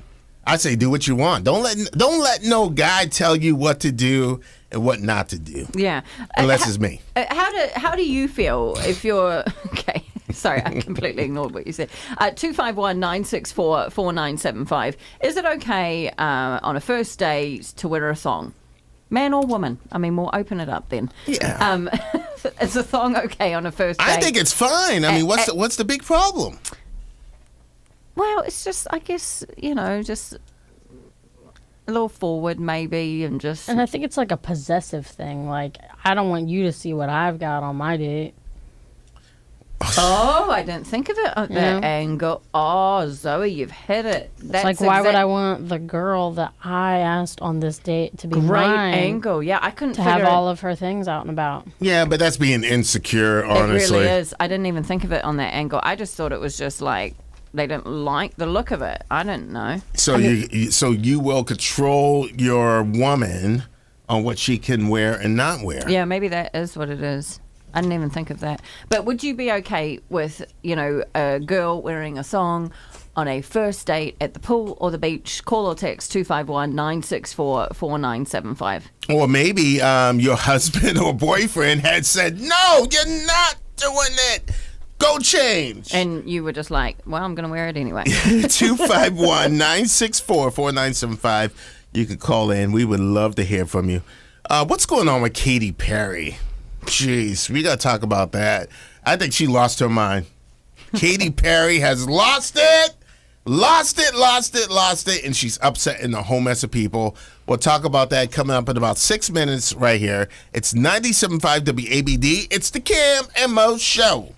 I say do what you want. Don't let no guy tell you what to do and what not to do. Yeah. Unless it's me. How do you feel if you're okay? Sorry, I completely ignored what you said. 251-964-4975. Is it okay on a first date to wear a thong? Man or woman? I mean, we'll open it up then. Yeah. Is a thong okay on a first date? I think it's fine. I mean, what's the big problem? Well, it's just, I guess, just a little forward maybe and just... And I think it's like a possessive thing. Like, I don't want you to see what I've got on my date. Oh, I didn't think of it at that angle. Oh, Zoe, you've hit it. That's It's like, why would I want the girl that I asked on this date to be Great mine, angle. Yeah, I couldn't to figure have it. all of her things out and about? Yeah, but that's being insecure, honestly. It really is. I didn't even think of it on that angle. I just thought it was just like they didn't like the look of it. I didn't know. So you will control your woman on what she can wear and not wear. Yeah, maybe that is what it is. I didn't even think of that. But would you be okay with, a girl wearing a thong on a first date at the pool or the beach? Call or text 251-964-4975. Or maybe your husband or boyfriend had said, no, you're not doing it. Go change. And you were just like, well, I'm going to wear it anyway. 251-964-4975. You can call in. We would love to hear from you. What's going on with Katy Perry? Jeez, we got to talk about that. I think she lost her mind. Katy Perry has lost it. lost it, and she's upsetting a whole mess of people. We'll talk about that coming up in about 6 minutes right here. It's 97.5 WABD. It's the Cam and Mo Show.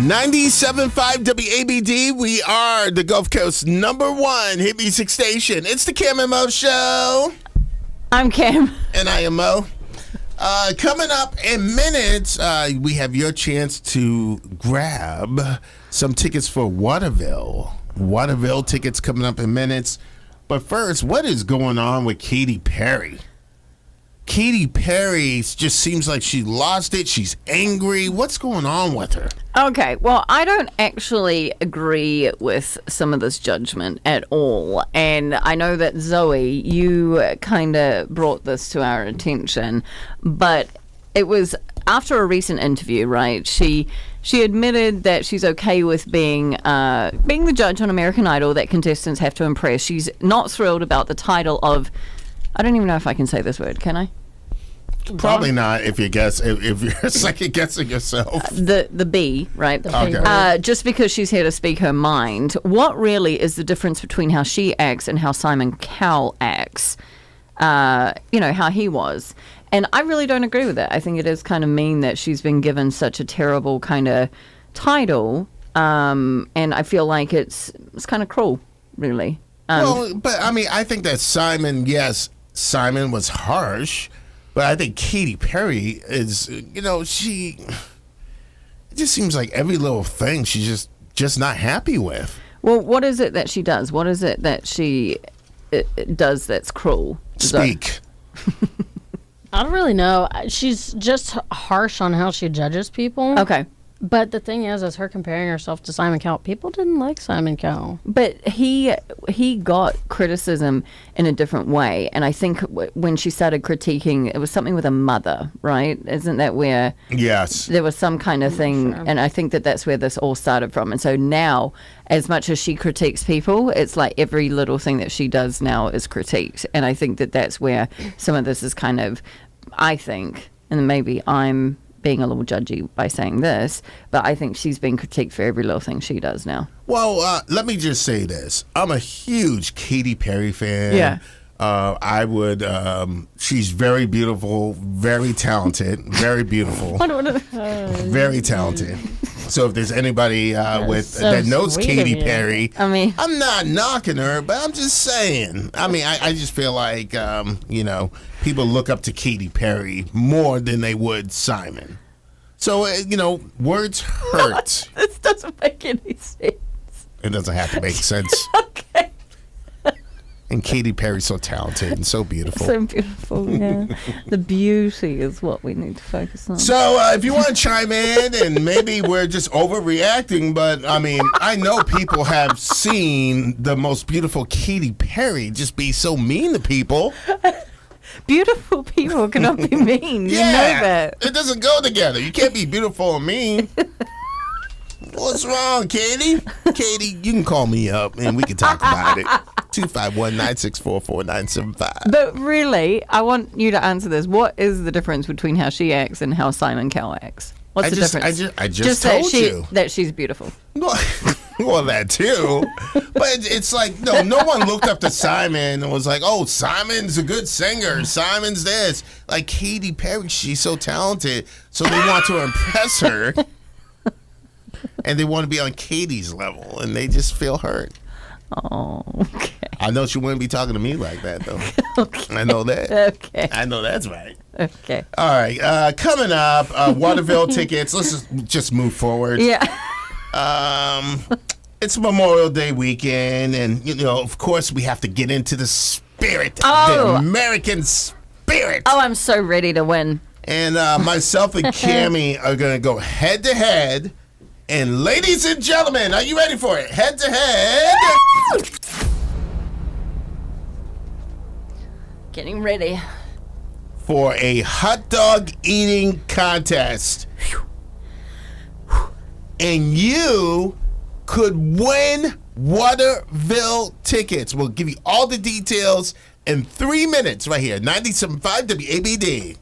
97.5 WABD. We are the Gulf Coast #1 hit music station. It's the Cam and Mo Show. I'm Cam. And I am Mo. Coming up in minutes, we have your chance to grab some tickets for Waterville. Waterville tickets coming up in minutes. But first, what is going on with Katy Perry? Katy Perry just seems like she lost it. She's angry. What's going on with her? Okay, well, I don't actually agree with some of this judgment at all. And I know that Zoe, you kind of brought this to our attention, but it was after a recent interview, right? She admitted that she's okay with being the judge on American Idol, that contestants have to impress. She's not thrilled about the title of, I don't even know if I can say this word, can I? Probably not if you guess, if you're second guessing yourself. The B, right? Okay. Just because she's here to speak her mind. What really is the difference between how she acts and how Simon Cowell acts? How he was. And I really don't agree with it. I think it is kind of mean that she's been given such a terrible kind of title. And I feel like it's kind of cruel, really. I think that Simon was harsh. But I think Katy Perry is, it just seems like every little thing she's just not happy with. Well, what is it that she does? What is it that she does that's cruel? Speak. I don't really know. She's just harsh on how she judges people. Okay. But the thing is her comparing herself to Simon Cowell. People didn't like Simon Cowell. But he got criticism in a different way. And I think when she started critiquing, it was something with a mother, right? Isn't that where Yes. there was some kind of thing? Sure. And I think that that's where this all started from. And so now, as much as she critiques people, it's like every little thing that she does now is critiqued. And I think that that's where some of this is kind of, I think, and maybe I'm being a little judgy by saying this, but I think she's being critiqued for every little thing she does now. Well, let me just say this. I'm a huge Katy Perry fan. Yeah. She's very beautiful, very talented, very beautiful, very talented. So if there's anybody that knows sweet Katy of you. Perry, I mean, I'm not knocking her, but I'm just saying. I mean, I just feel like, people look up to Katy Perry more than they would Simon. So, words hurt. this doesn't make any sense. It doesn't have to make sense. Okay. And Katy Perry's so talented and so beautiful. So beautiful, yeah. The beauty is what we need to focus on. So if you want to chime in, and maybe we're just overreacting, but I mean, I know people have seen the most beautiful Katy Perry just be so mean to people. Beautiful people cannot be mean. You know that. It doesn't go together. You can't be beautiful and mean. What's wrong, Katie? Katie, you can call me up and we can talk about it. 251-964-4975. But really, I want you to answer this. What is the difference between how she acts and how Simon Cowell acts? What's the difference? I just told you. That she's beautiful. Well, that too. But it's like, no one looked up to Simon and was like, oh, Simon's a good singer. Simon's this. Like Katy Perry, she's so talented. So they want to impress her. And they want to be on Katie's level. And they just feel hurt. Oh, okay. I know she wouldn't be talking to me like that, though. Okay. I know that. Okay. I know that's right. Okay. All right. Coming up, Waterville tickets. Let's just move forward. Yeah. It's Memorial Day weekend, and of course, we have to get into the spirit, the American spirit. Oh, I'm so ready to win. And myself and Cammie are gonna go head to head. And ladies and gentlemen, are you ready for it? Head to head. Getting ready. For a hot dog eating contest. And you could win Waterville tickets. We'll give you all the details in 3 minutes right here. 97.5 WABD.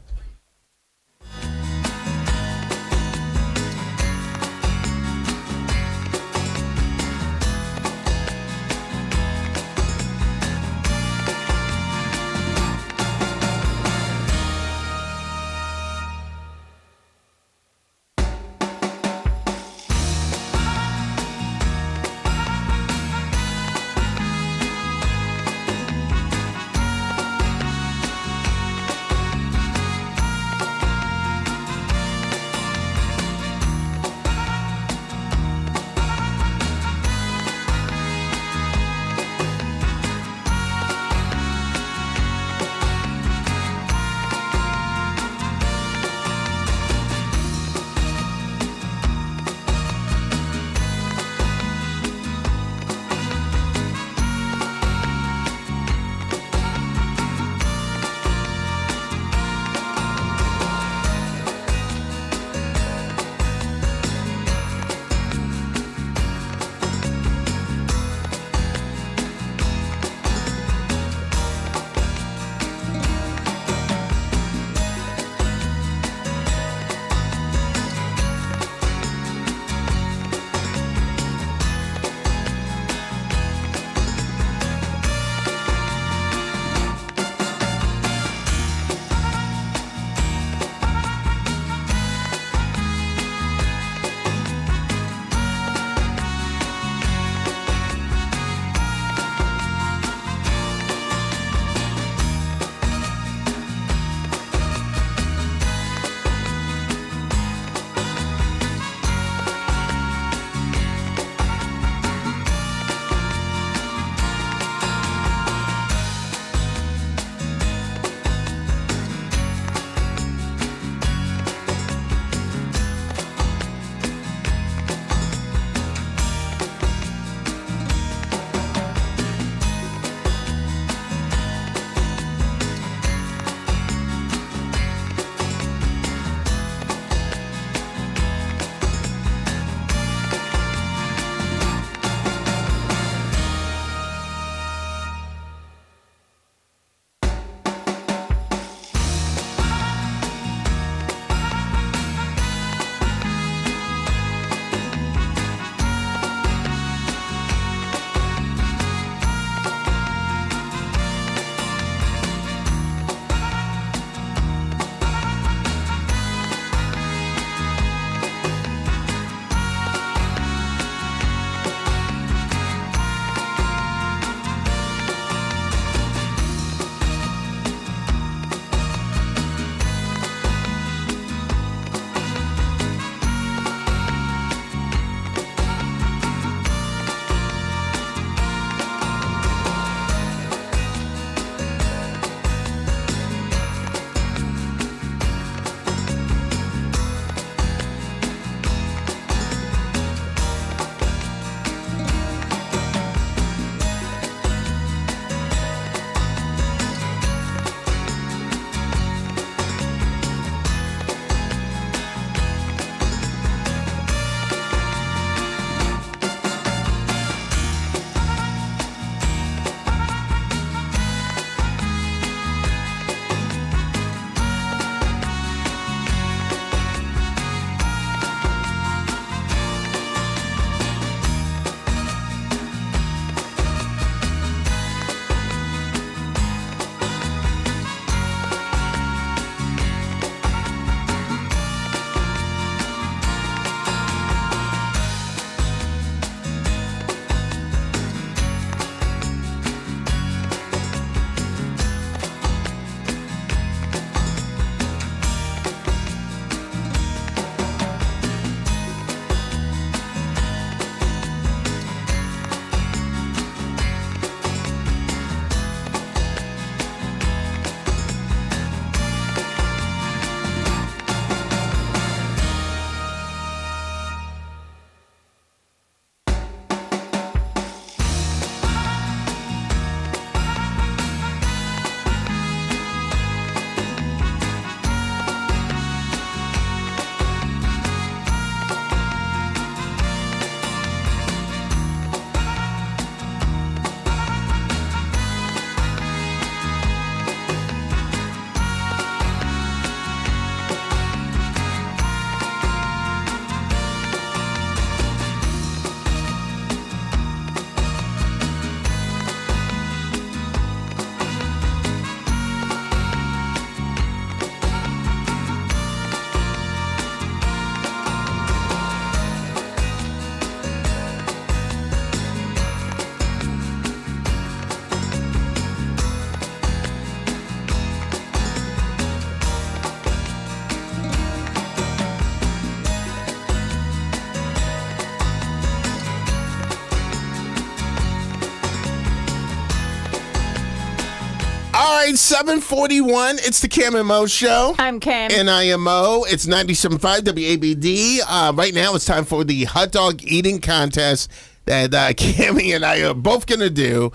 All right, 7:41. It's the Cam and Mo Show. I'm Cam. And I am Mo. It's 97.5 WABD. Right now, it's time for the hot dog eating contest that Cammy and I are both going to do.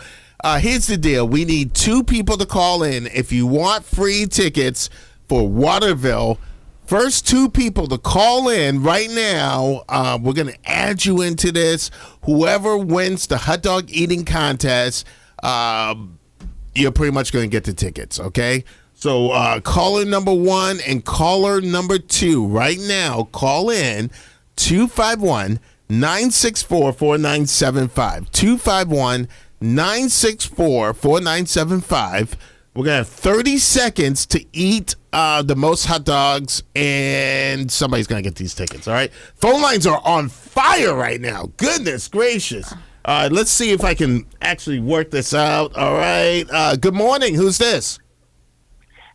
Here's the deal. We need 2 people to call in if you want free tickets for Waterville. First 2 people to call in right now, we're going to add you into this. Whoever wins the hot dog eating contest, you're pretty much going to get the tickets, okay? So caller number 1 and caller number 2 right now, call in 251-964-4975. 251-964-4975. We're going to have 30 seconds to eat the most hot dogs, and somebody's going to get these tickets, all right? Phone lines are on fire right now. Goodness gracious. Let's see if I can actually work this out, all right? Good morning. Who's this?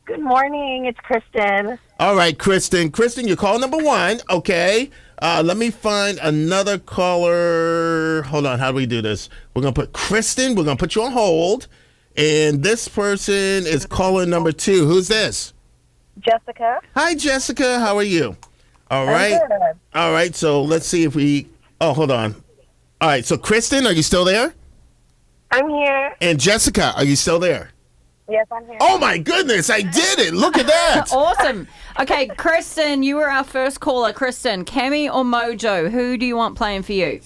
Good morning. It's Kristen. All right, Kristen. Kristen, you're call number 1, okay? Let me find another caller. Hold on. How do we do this? We're going to put Kristen. We're going to put you on hold. And this person is caller number 2. Who's this? Jessica. Hi, Jessica. How are you? All right. good. All right. So let's see if we. Oh, hold on. All right. So, Kristen, are you still there? I'm here. And Jessica, are you still there? Yes, I'm here. Oh, my goodness. I did it. Look at that. Awesome. Okay, Kristen, you were our first caller. Kristen, Cammy or Mojo? Who do you want playing for you?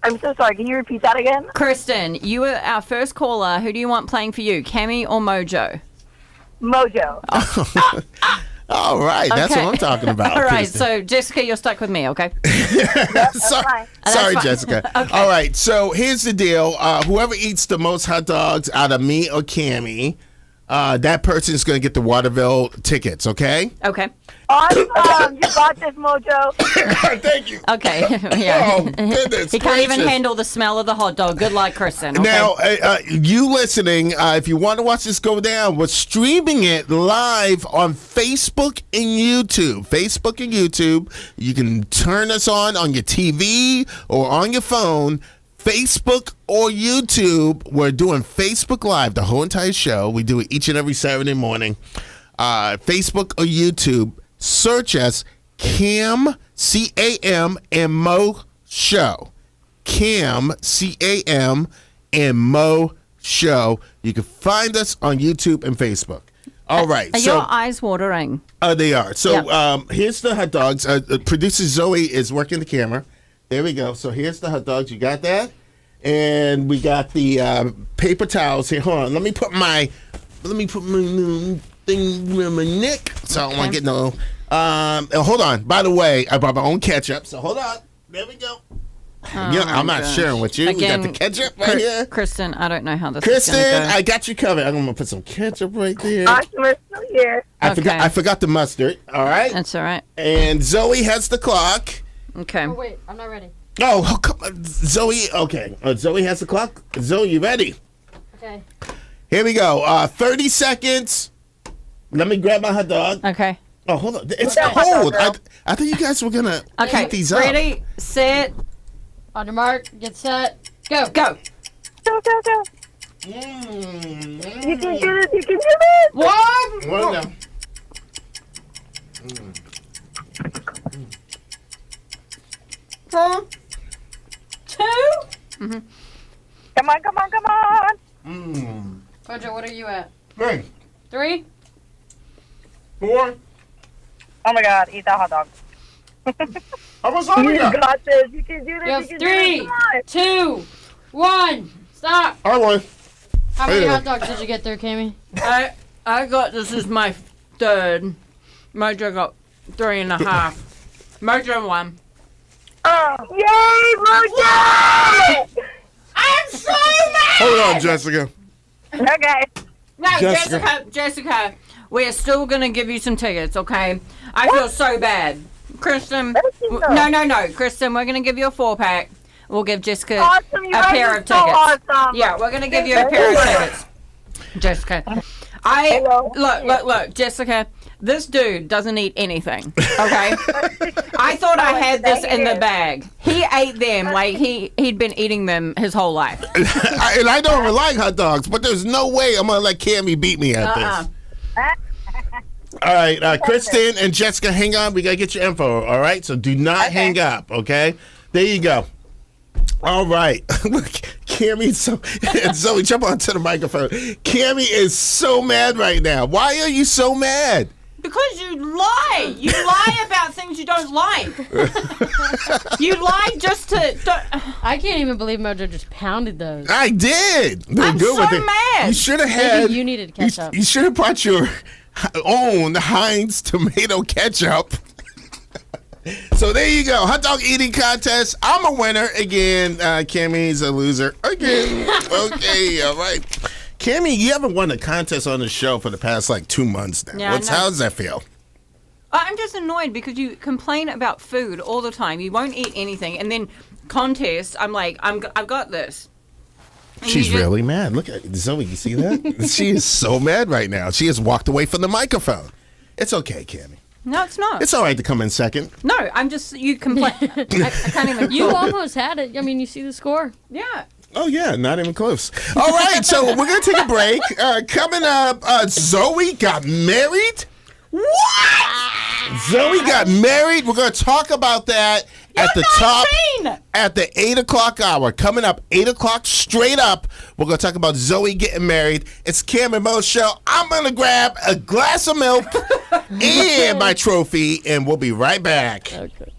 I'm so sorry. Can you repeat that again? Kristen, you were our first caller. Who do you want playing for you, Cammy or Mojo? Mojo. All right. That's Okay. what I'm talking about. All right, Kristen. so Jessica, you're stuck with me, okay? Sorry, fine. fine. Jessica. All right, so here's the deal. Whoever eats the most hot dogs out of me or Cammy, that person is going to get the Waterville tickets, okay? Okay. Awesome. You got this, Mojo. Thank you. Okay. Yeah. Oh, goodness He can't even gracious. handle the smell of the hot dog. Good luck, Kristen. Okay? Now, you listening, if you want to watch this go down, we're streaming it live on Facebook and YouTube. Facebook and YouTube. You can turn us on your TV or on your phone. Facebook or YouTube. We're doing Facebook Live, the whole entire show. We do it each and every Saturday morning. Facebook or YouTube. Search us Cam, C-A-M, and Mo Show. Cam, C-A-M, and Mo Show. You can find us on YouTube and Facebook. All right. Are So your eyes watering? they are. So Yep. here's the hot dogs. Producer Zoe is working the camera. There we go. So here's the hot dogs. You got that? And we got the paper towels here. Hold on. Let me put my thing with my neck. So I don't want to get no. Hold on. By the way, I brought my own ketchup. So hold on. There we go. Yeah, I'm not gosh. sharing with you. We got the Again, ketchup right here. Kristen, I don't know how this Kristen, is going to go. I got you covered. I'm gonna put some ketchup right there. Awesome. We're still here. Okay. I forgot the mustard. All right. That's all right. And Zoe has the clock. Okay. Oh, wait, I'm not ready. Oh, come on, Zoe. Okay, Zoe has the clock. Zoe, you ready? Okay. Here we go. 30 seconds. Let me grab my hot dog. Okay. Oh, hold on. It's that hot dog, cold. girl? I thought you guys were gonna Okay. eat these up. Ready, set, On your mark, get set, go. go. Go, go, go. Mm. You can do this. You can do this. One. Well, no. Two. Come on, come on, come on. Mojo, what are you at? 3, 3? 4. Oh my God. Eat that hot dog. How much longer? You got this. You can do this. You have You can do this. 3, Come on. 2, 1. Stop. I won. How many Hey. hot dogs did you get there, Cammy? I got this is my third. Mojo got 3.5. Mojo won. Oh. Yay, Mojo! I'm so mad. Hold on, Jessica. Okay. No, Jessica. Jessica, we're still gonna give you some tickets, okay? I feel so bad, Kristen. No, Kristen, we're gonna give you a 4-pack. We'll give Jessica Awesome. You a guys pair are of so tickets. awesome. Yeah, we're gonna give you a pair of tickets, Jessica. Hello. Look, Jessica. This dude doesn't eat anything. Okay, I thought I had this in the bag. He ate them like he'd been eating them his whole life. And I don't even like hot dogs, but there's no way I'm gonna let Cammy beat me at this. All right, Kristen and Jessica, hang on. We gotta get your info. All right, so do not hang up. Okay, there you go. All right, look, Cammy. And Zoe, jump onto the microphone. Cammy is so mad right now. Why are you so mad? Because you lie. You lie about things you don't like. You lie just to. I can't even believe Mojo just pounded those. I did. I'm so mad. You should have had. Maybe you needed ketchup. You should have brought your own Heinz tomato ketchup. So there you go. Hot dog eating contest. I'm a winner again. Cammy's a loser again. Okay, all right. Cammy, you haven't won a contest on the show for the past 2 months now. Yeah, How does that feel? I'm just annoyed because you complain about food all the time. You won't eat anything, and then contest. I'm like, I've got this. And She's you just- really mad. Look at Zoe. You see that? She is so mad right now. She has walked away from the microphone. It's okay, Cammy. No, it's not. It's all right to come in second. No, I'm just you complain. I can't even. You talk. almost had it. I mean, you see the score. Yeah. Oh, yeah, not even close. All right, so we're going to take a break. Coming up, Zoe got married. What? Zoe got married. We're going to talk about that at the top at the 8 o'clock hour. Coming up, 8 o'clock straight up. We're going to talk about Zoe getting married. It's Cam and Mo Show. I'm going to grab a glass of milk and my trophy, and we'll be right back. Okay.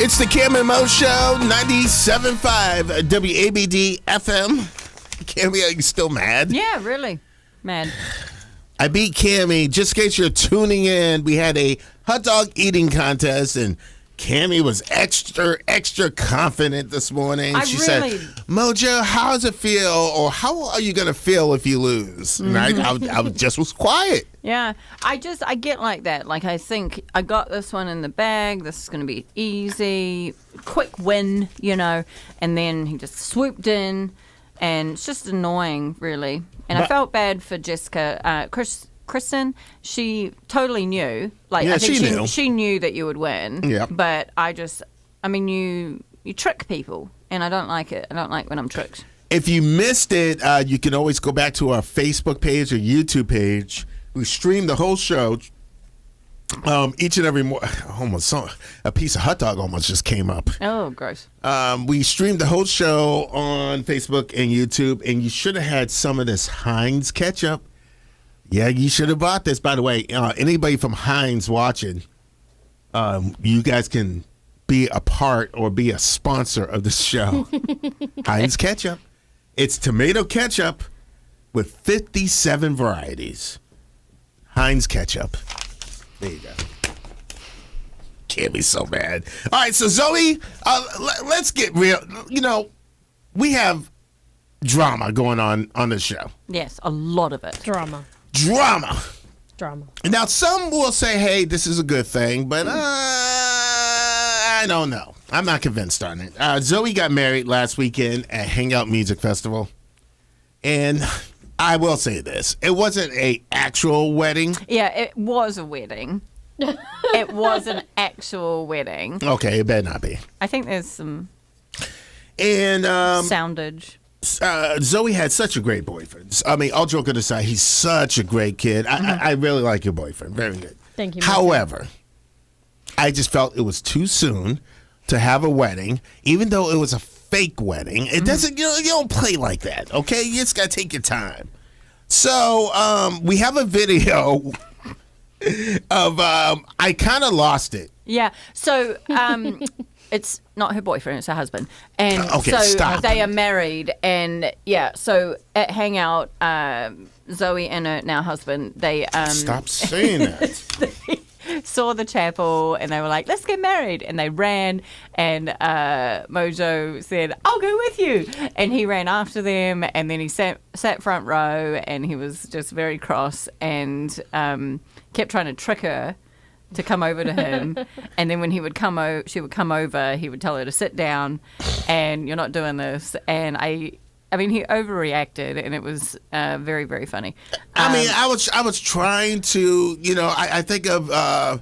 It's the Cam and Mo Show, 97.5 WABD FM. Cammy, are you still mad? Yeah, really. Mad. I beat Cammy. Just in case you're tuning in, we had a hot dog eating contest, and Cammy was extra confident this morning. She said, Mojo, how does it feel, or how are you going to feel if you lose? And I just was quiet. Yeah, I get like that. Like, I think I got this one in the bag. This is going to be easy, quick win, And then he just swooped in, and it's just annoying, really. And I felt bad for Jessica. Kristen, she totally knew. Like, yeah, I think she knew that you would win. Yeah. But you trick people, and I don't like it. I don't like when I'm tricked. If you missed it, you can always go back to our Facebook page or YouTube page. We stream the whole show. Each and every morning. A piece of hot dog almost just came up. Oh, gross. We streamed the whole show on Facebook and YouTube, and you should have had some of this Heinz ketchup. Yeah, you should have bought this. By the way, anybody from Heinz watching, you guys can be a part or be a sponsor of this show. Heinz ketchup. It's tomato ketchup with 57 varieties. Heinz ketchup. There you go. Can't be so bad. All right, so Zoe, let's get real. We have drama going on this show. Yes, a lot of it. Drama. Now, some will say, hey, this is a good thing, but I don't know. I'm not convinced on it. Zoe got married last weekend at Hangout Music Festival. And I will say this. It wasn't an actual wedding. Yeah, it was a wedding. It was an actual wedding. Okay, it better not be. I think there's some And soundage. Zoe had such a great boyfriend. I mean, all joking aside, he's such a great kid. I really like your boyfriend. Very good. Thank you. However, I just felt it was too soon to have a wedding, even though it was a fake wedding. It doesn't, you don't play like that, okay? You just got to take your time. So we have a video of, I kind of lost it. Yeah, so it's not her boyfriend, it's her husband. And Okay, so stop. they are married. And yeah, so at Hangout, Zoe and her now husband, they Stop saying that. saw the chapel and they were like, let's get married. And they ran, and Mojo said, I'll go with you. And he ran after them, and then he sat front row, and he was just very cross and kept trying to trick her to come over to him. And then when she would come over, he would tell her to sit down, and you're not doing this. And I mean, he overreacted, and it was very, very funny. I mean, I was trying to, I think of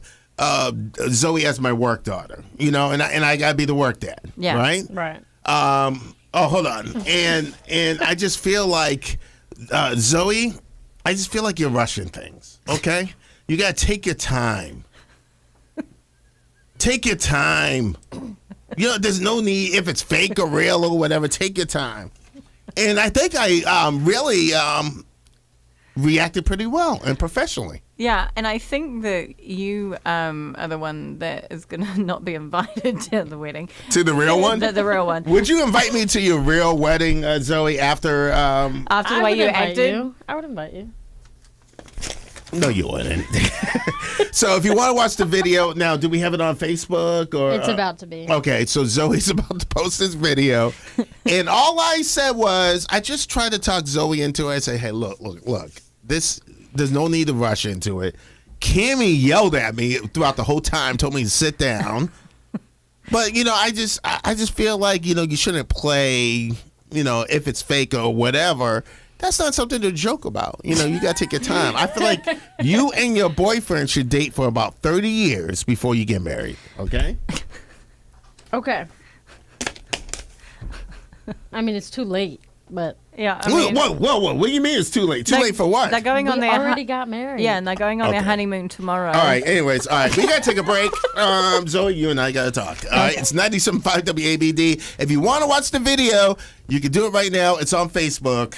Zoe as my work daughter, and I gotta be the work dad, Yeah. right? Right. Hold on, and I just feel like Zoe, I just feel like you're rushing things. Okay, you gotta take your time. Take your time. There's no need if it's fake or real or whatever. Take your time. And I think I really reacted pretty well and professionally. Yeah, and I think that you are the one that is going to not be invited to the wedding. To the real one? The real one. Would you invite me to your real wedding, Zoe, after... After the way you acted? I would invite you. No, you wouldn't. So if you want to watch the video, now, do we have it on Facebook? Or It's about to be. Okay, so Zoe's about to post this video. And all I said was, I just tried to talk Zoe into it. I say, hey, look, there's no need to rush into it. Cammy yelled at me throughout the whole time, told me to sit down. But, I just feel like, you shouldn't play, if it's fake or whatever. That's not something to joke about. You got to take your time. I feel like you and your boyfriend should date for about 30 years before you get married, okay? Okay. I mean, it's too late, but Yeah, I mean, Whoa. What do you mean it's too late? Too late for what? they're going on we their already got married. Yeah, and they're going on their Okay. honeymoon tomorrow. All right, anyways, we got to take a break. Zoe, you and I got to talk. All right, it's 97.5 WABD. If you want to watch the video, you can do it right now. It's on Facebook.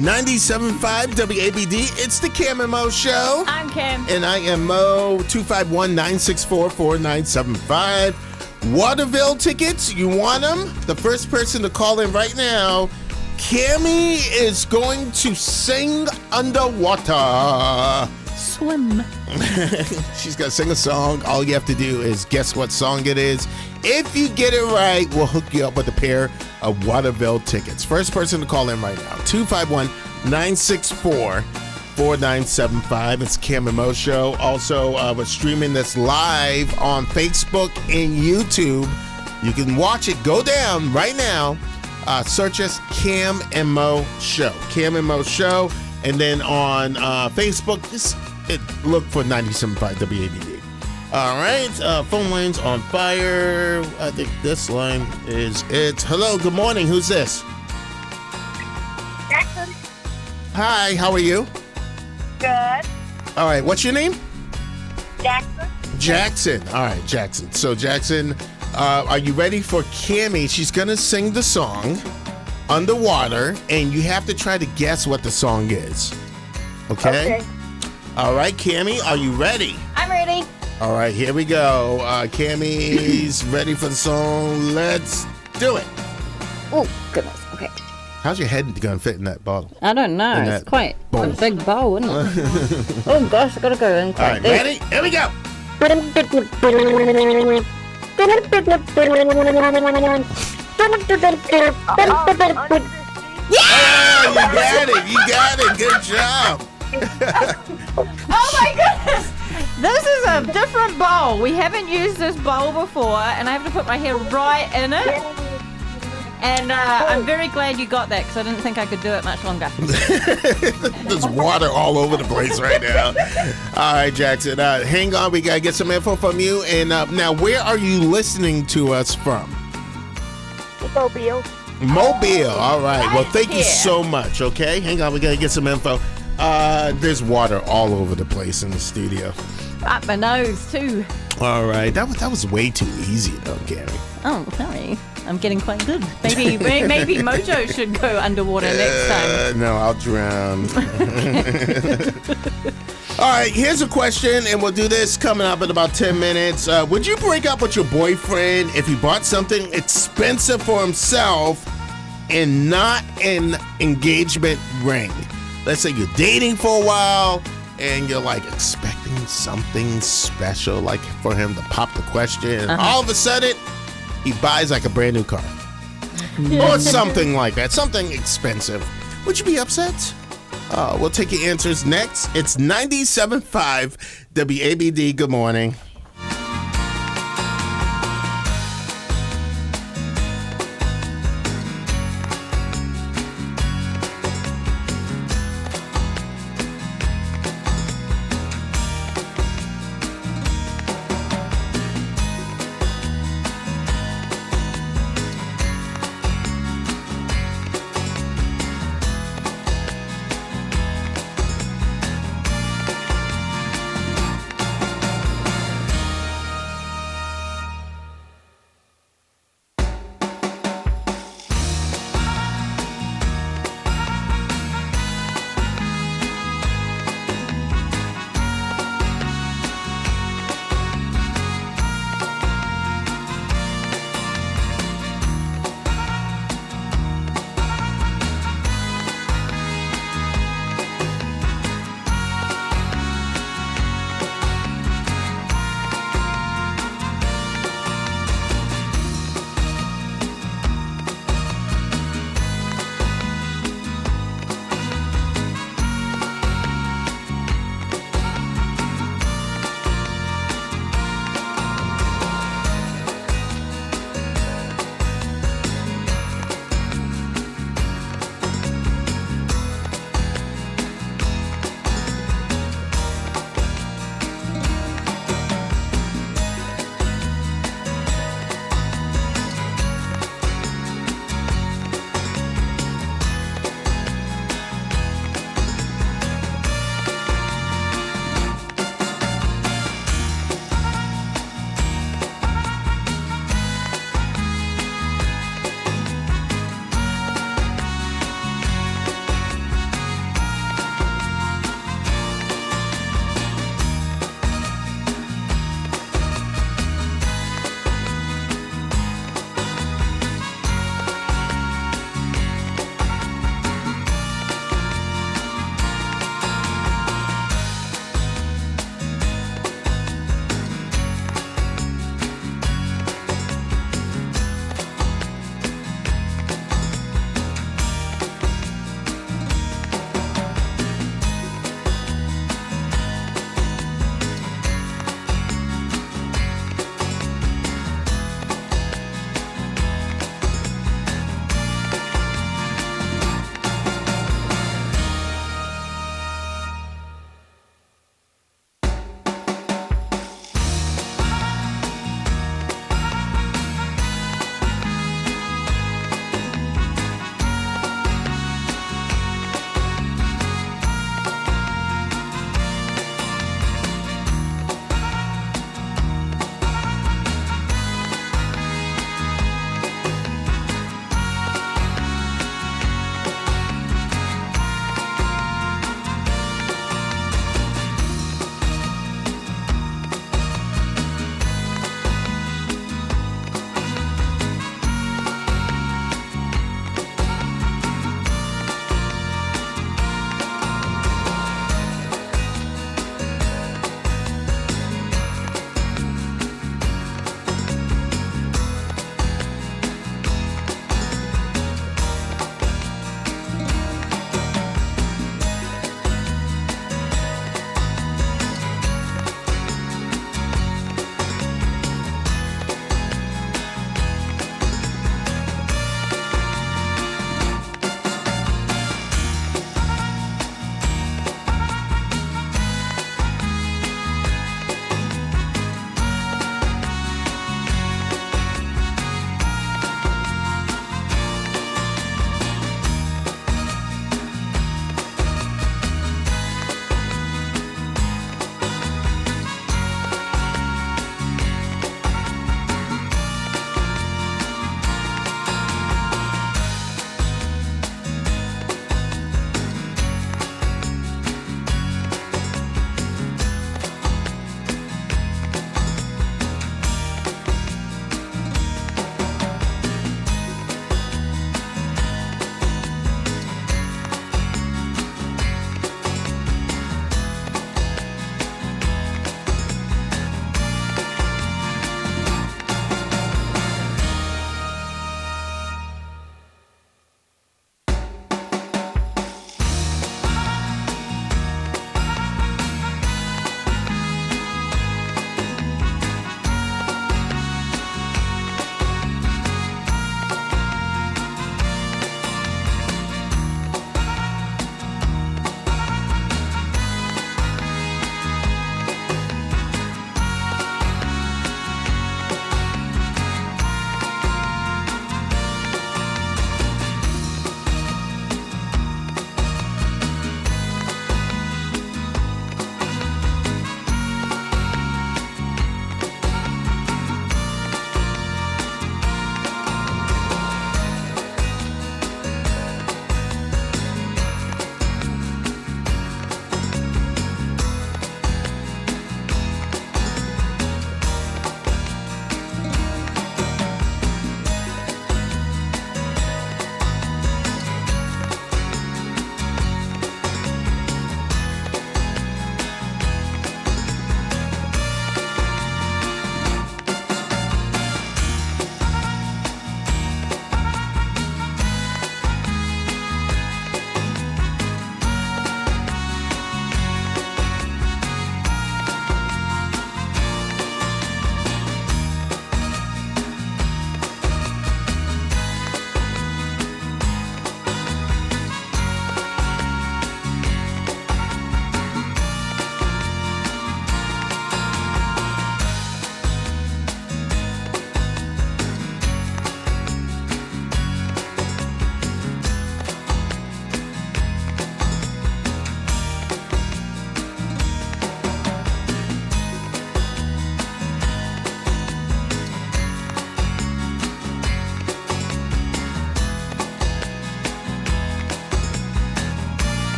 97.5 WABD. It's the Cam and Mo Show. I'm Kim. And I am Mo. 251-964-4975. Waterville tickets, you want them? The first person to call in right now, Cammie is going to sing underwater. Swim. She's going to sing a song. All you have to do is guess what song it is. If you get it right, we'll hook you up with a pair of Waterville tickets. First person to call in right now, 251-964-4975. It's Cam and Mo Show. Also, we're streaming this live on Facebook and YouTube. You can watch it go down right now. Search us Cam and Mo Show. Cam and Mo Show. And then on Facebook, just look for 97.5 WABD. All right, phone line's on fire. I think this line is it. Hello, good morning. Who's this? Jackson. Hi, how are you? Good. All right, what's your name? Jackson. Jackson. All right, Jackson. So, Jackson, are you ready for Cammie? She's going to sing the song Underwater, and you have to try to guess what the song is. Okay? All right, Cammie, are you ready? I'm ready. All right, here we go. Cammie's ready for the song. Let's do it. Oh, goodness. Okay. How's your head going to fit in that bottle? I don't know. In It's that quite bowl. a big bowl, isn't it? Oh, gosh. I got to go in All quite right, deep. ready? Here we go. Oh, you got it. Good job. Oh my goodness! This is a different bowl. We haven't used this bowl before, and I have to put my hair right in it. And I'm very glad you got that because I didn't think I could do it much longer. There's water all over the place right now. All right, Jackson. Hang on. We got to get some info from you. And now, where are you listening to us from? Mobile. Mobile. All right. Well, thank you here. so much. Okay. Hang on. We got to get some info. There's water all over the place in the studio. Up my nose, too. All right. That was way too easy, though, Gary. Oh, sorry. I'm getting quite good. Maybe Mojo should go underwater next time. No, I'll drown. All right, here's a question, and we'll do this coming up in about 10 minutes. Would you break up with your boyfriend if he bought something expensive for himself and not an engagement ring? Let's say you're dating for a while and you're like expecting something special, like for him to pop the question. And all of a sudden, he buys like a brand new car. Or something like that, something expensive. Would you be upset? We'll take your answers next. It's 97.5 WABD. Good morning.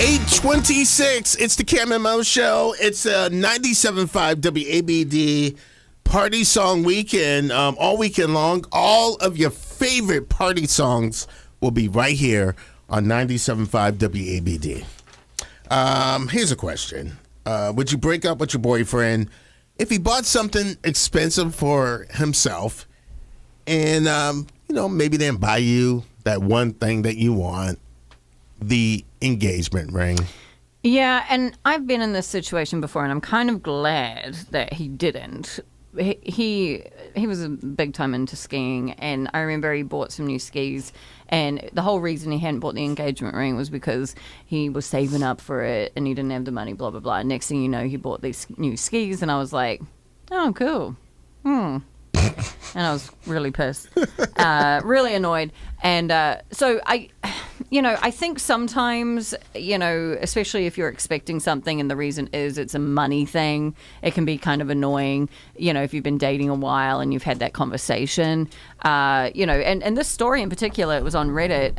8:26. It's the Cam and Mo Show. It's 97.5 WABD Party Song Weekend. All weekend long. All of your favorite party songs will be right here on 97.5 WABD. Here's a question. Would you break up with your boyfriend if he bought something expensive for himself and, maybe didn't buy you that one thing that you want, the engagement ring? Yeah, and I've been in this situation before, and I'm kind of glad that he didn't. He was a big time into skiing, and I remember he bought some new skis, and the whole reason he hadn't bought the engagement ring was because he was saving up for it, and he didn't have the money, blah, blah, blah. Next thing you know, he bought these new skis, and I was like, oh, cool. And I was really pissed, really annoyed. And so I think sometimes, especially if you're expecting something and the reason is it's a money thing, it can be kind of annoying, if you've been dating a while and you've had that conversation, and this story in particular, it was on Reddit.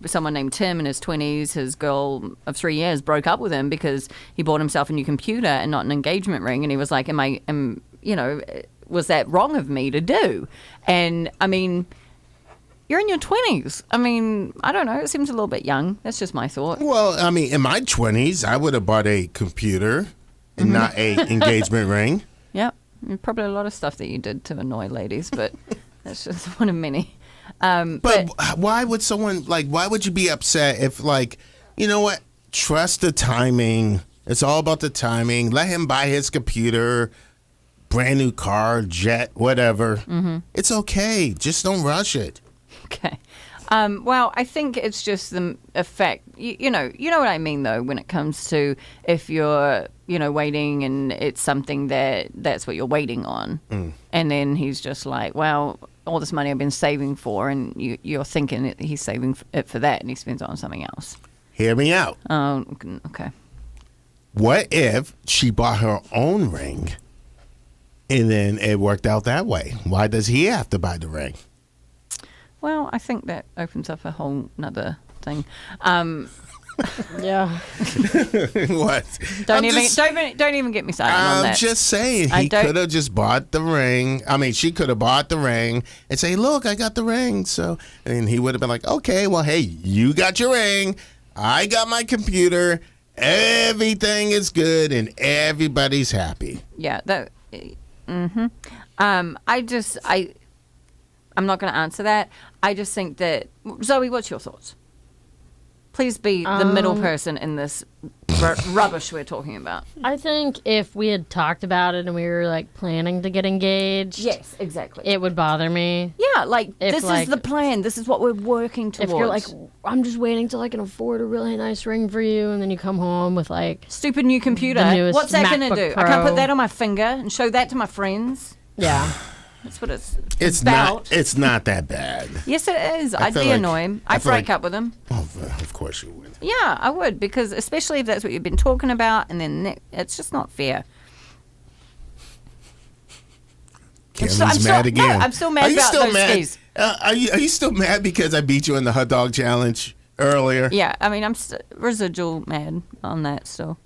Someone named Tim in his 20s, his girl of 3 years broke up with him because he bought himself a new computer and not an engagement ring. And he was like, was that wrong of me to do? And I mean, you're in your 20s. I mean, I don't know. It seems a little bit young. That's just my thought. Well, I mean, in my 20s, I would have bought a computer and not a engagement ring. Yep. Probably a lot of stuff that you did to annoy ladies, but that's just one of many. But why would why would you be upset if, you know what? Trust the timing. It's all about the timing. Let him buy his computer, brand new car, jet, whatever. Mm-hmm. It's okay. Just don't rush it. Okay. Well, I think it's just the effect. You know what I mean, though, when it comes to if you're, waiting and it's something that's what you're waiting on. Mm. And then he's just like, well, all this money I've been saving for, and you're thinking that he's saving it for that, and he spends it on something else. Hear me out. Oh, okay. What if she bought her own ring and then it worked out that way? Why does he have to buy the ring? Well, I think that opens up a whole nother thing. Yeah. What? Don't even get me started on that. I'm just saying, he could have just bought the ring. I mean, she could have bought the ring and say, look, I got the ring. So, and he would have been like, okay, well, hey, you got your ring. I got my computer. Everything is good and everybody's happy. Yeah. Mm-hmm. I'm not going to answer that. I just think that, Zoe, what's your thoughts? Please be the middle person in this rubbish we're talking about. I think if we had talked about it and we were planning to get engaged, yes, exactly, it would bother me. Yeah, this is the plan. This is what we're working towards. If you're like, I'm just waiting till I can afford a really nice ring for you, and then you come home with stupid new computer. What's that going to do? Pro. I can't put that on my finger and show that to my friends. Yeah. That's what it's about. It's not that bad. Yes, it is. I'd be annoyed. I'd break up with him. Oh, of course you would. Yeah, I would, because especially if that's what you've been talking about, and then it's just not fair. Cameron's mad again. No, I'm still mad about those skis. Are you still mad because I beat you in the hot dog challenge earlier? Yeah, I mean, I'm residual mad on that still.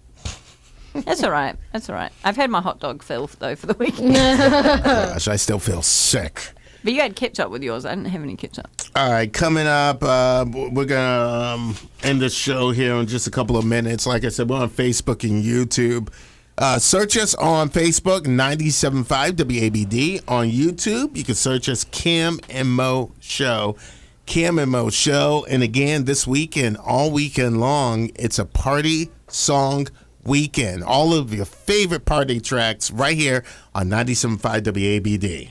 That's all right. That's all right. I've had my hot dog filth, though, for the weekend. Gosh, I still feel sick. But you had ketchup with yours. I didn't have any ketchup. All right, coming up, we're going to end the show here in just a couple of minutes. Like I said, we're on Facebook and YouTube. Search us on Facebook, 97.5 WABD. On YouTube, you can search us Cam and Mo Show. Cam and Mo Show. And again, this weekend, all weekend long, it's a party song weekend. All of your favorite party tracks right here on 97.5 WABD.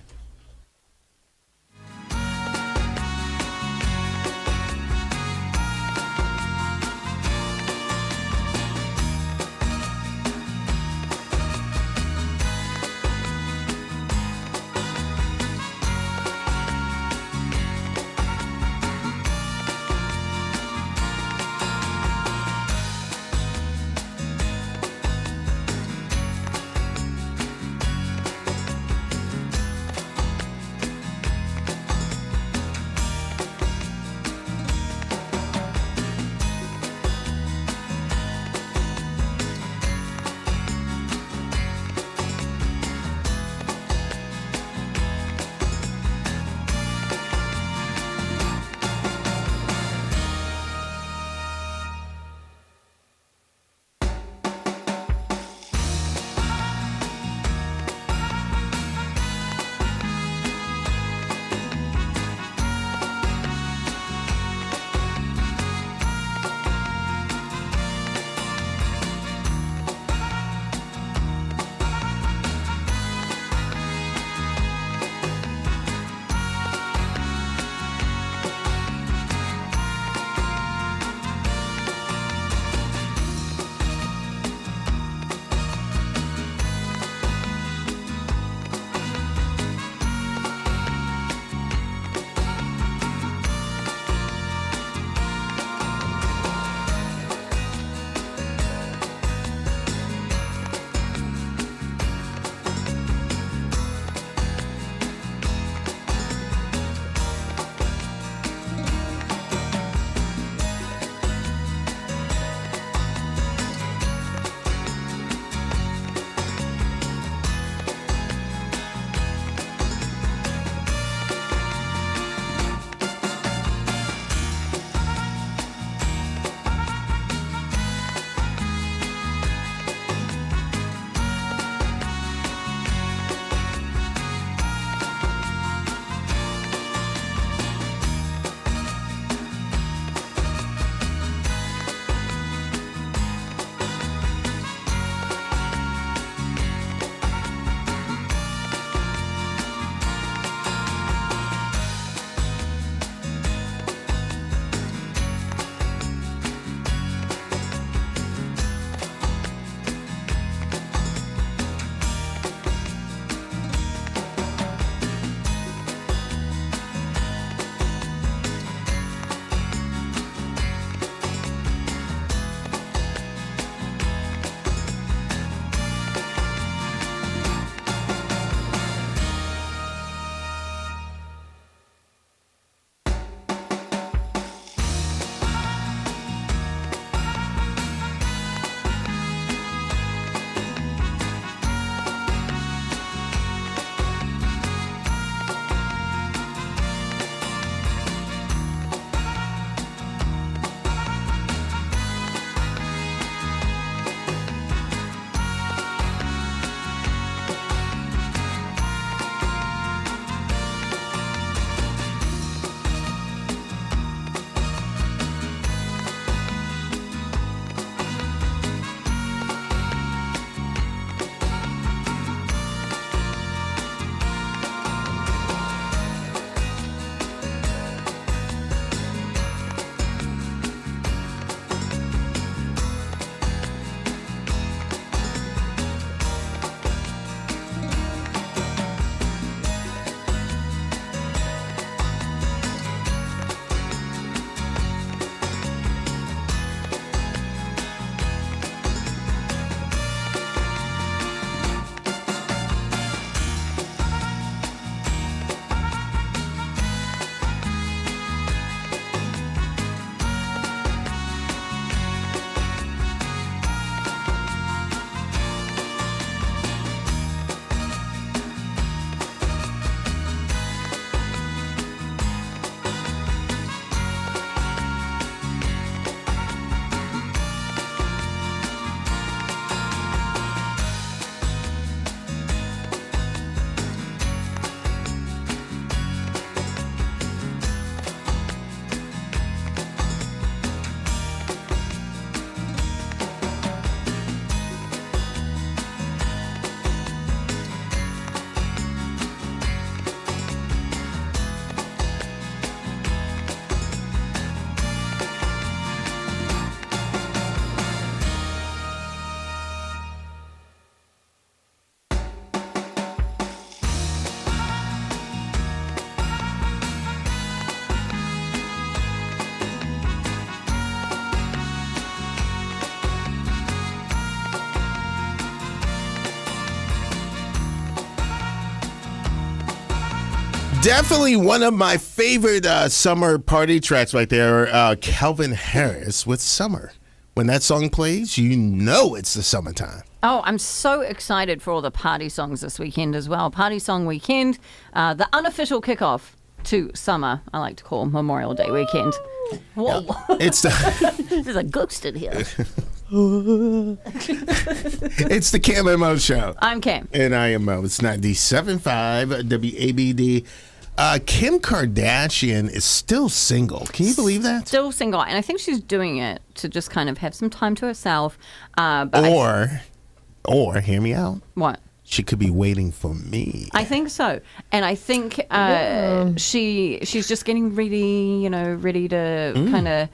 Definitely one of my favorite summer party tracks right there, Calvin Harris with Summer. When that song plays, you know it's the summertime. Oh, I'm so excited for all the party songs this weekend as well. Party Song Weekend, the unofficial kickoff to summer, I like to call Memorial Day weekend. Whoa. It's the There's a ghost in here. it's the Cam and Mo show. I'm Cam. And I am Mo. It's 97.5 WABD. Kim Kardashian is still single. Can you believe that? Still single. And I think she's doing it to just kind of have some time to herself. But Or, hear me out, what? she could be waiting for me. I think so, and I think she's just getting ready, ready to kind of,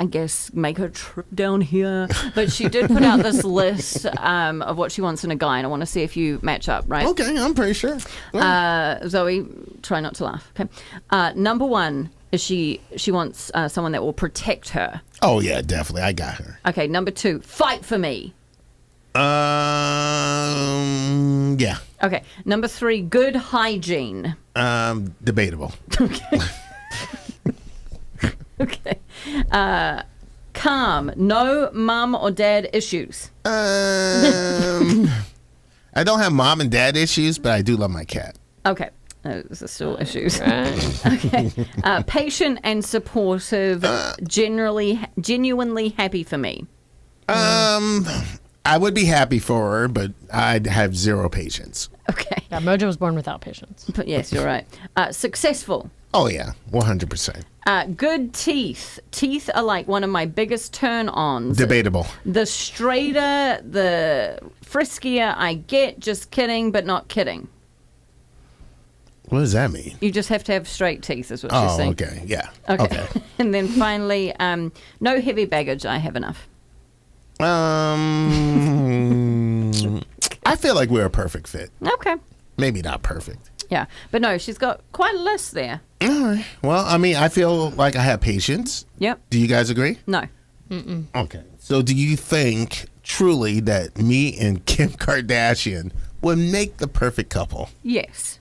I guess, make her trip down here. But she did put out this list of what she wants in a guy, and I want to see if you match up, right? Okay, I'm pretty sure. Zoe, try not to laugh. Okay. Number one is she wants someone that will protect her. Oh, yeah, definitely. I got her. Okay. Number two, fight for me. Yeah. Okay. Number three, good hygiene. Debatable. Okay. Calm. No mum or dad issues. I don't have mom and dad issues, but I do love my cat. Okay. Those are still issues. Okay. Patient and supportive. Genuinely happy for me. I would be happy for her, but I'd have zero patience. Okay. Yeah, Mojo was born without patience. But yes, you're right. Successful. Oh, yeah, 100%. Good teeth. Teeth are like one of my biggest turn-ons. Debatable. The straighter, the friskier I get. Just kidding, but not kidding. What does that mean? You just have to have straight teeth, is what you're Oh, saying. okay, yeah. Okay. And then finally, no heavy baggage. I have enough. I feel like we're a perfect fit. Okay. Maybe not perfect. Yeah. But no, she's got quite a list there. All right. Well, I mean, I feel like I have patience. Yep. Do you guys agree? No. Okay. So do you think truly that me and Kim Kardashian would make the perfect couple? Yes.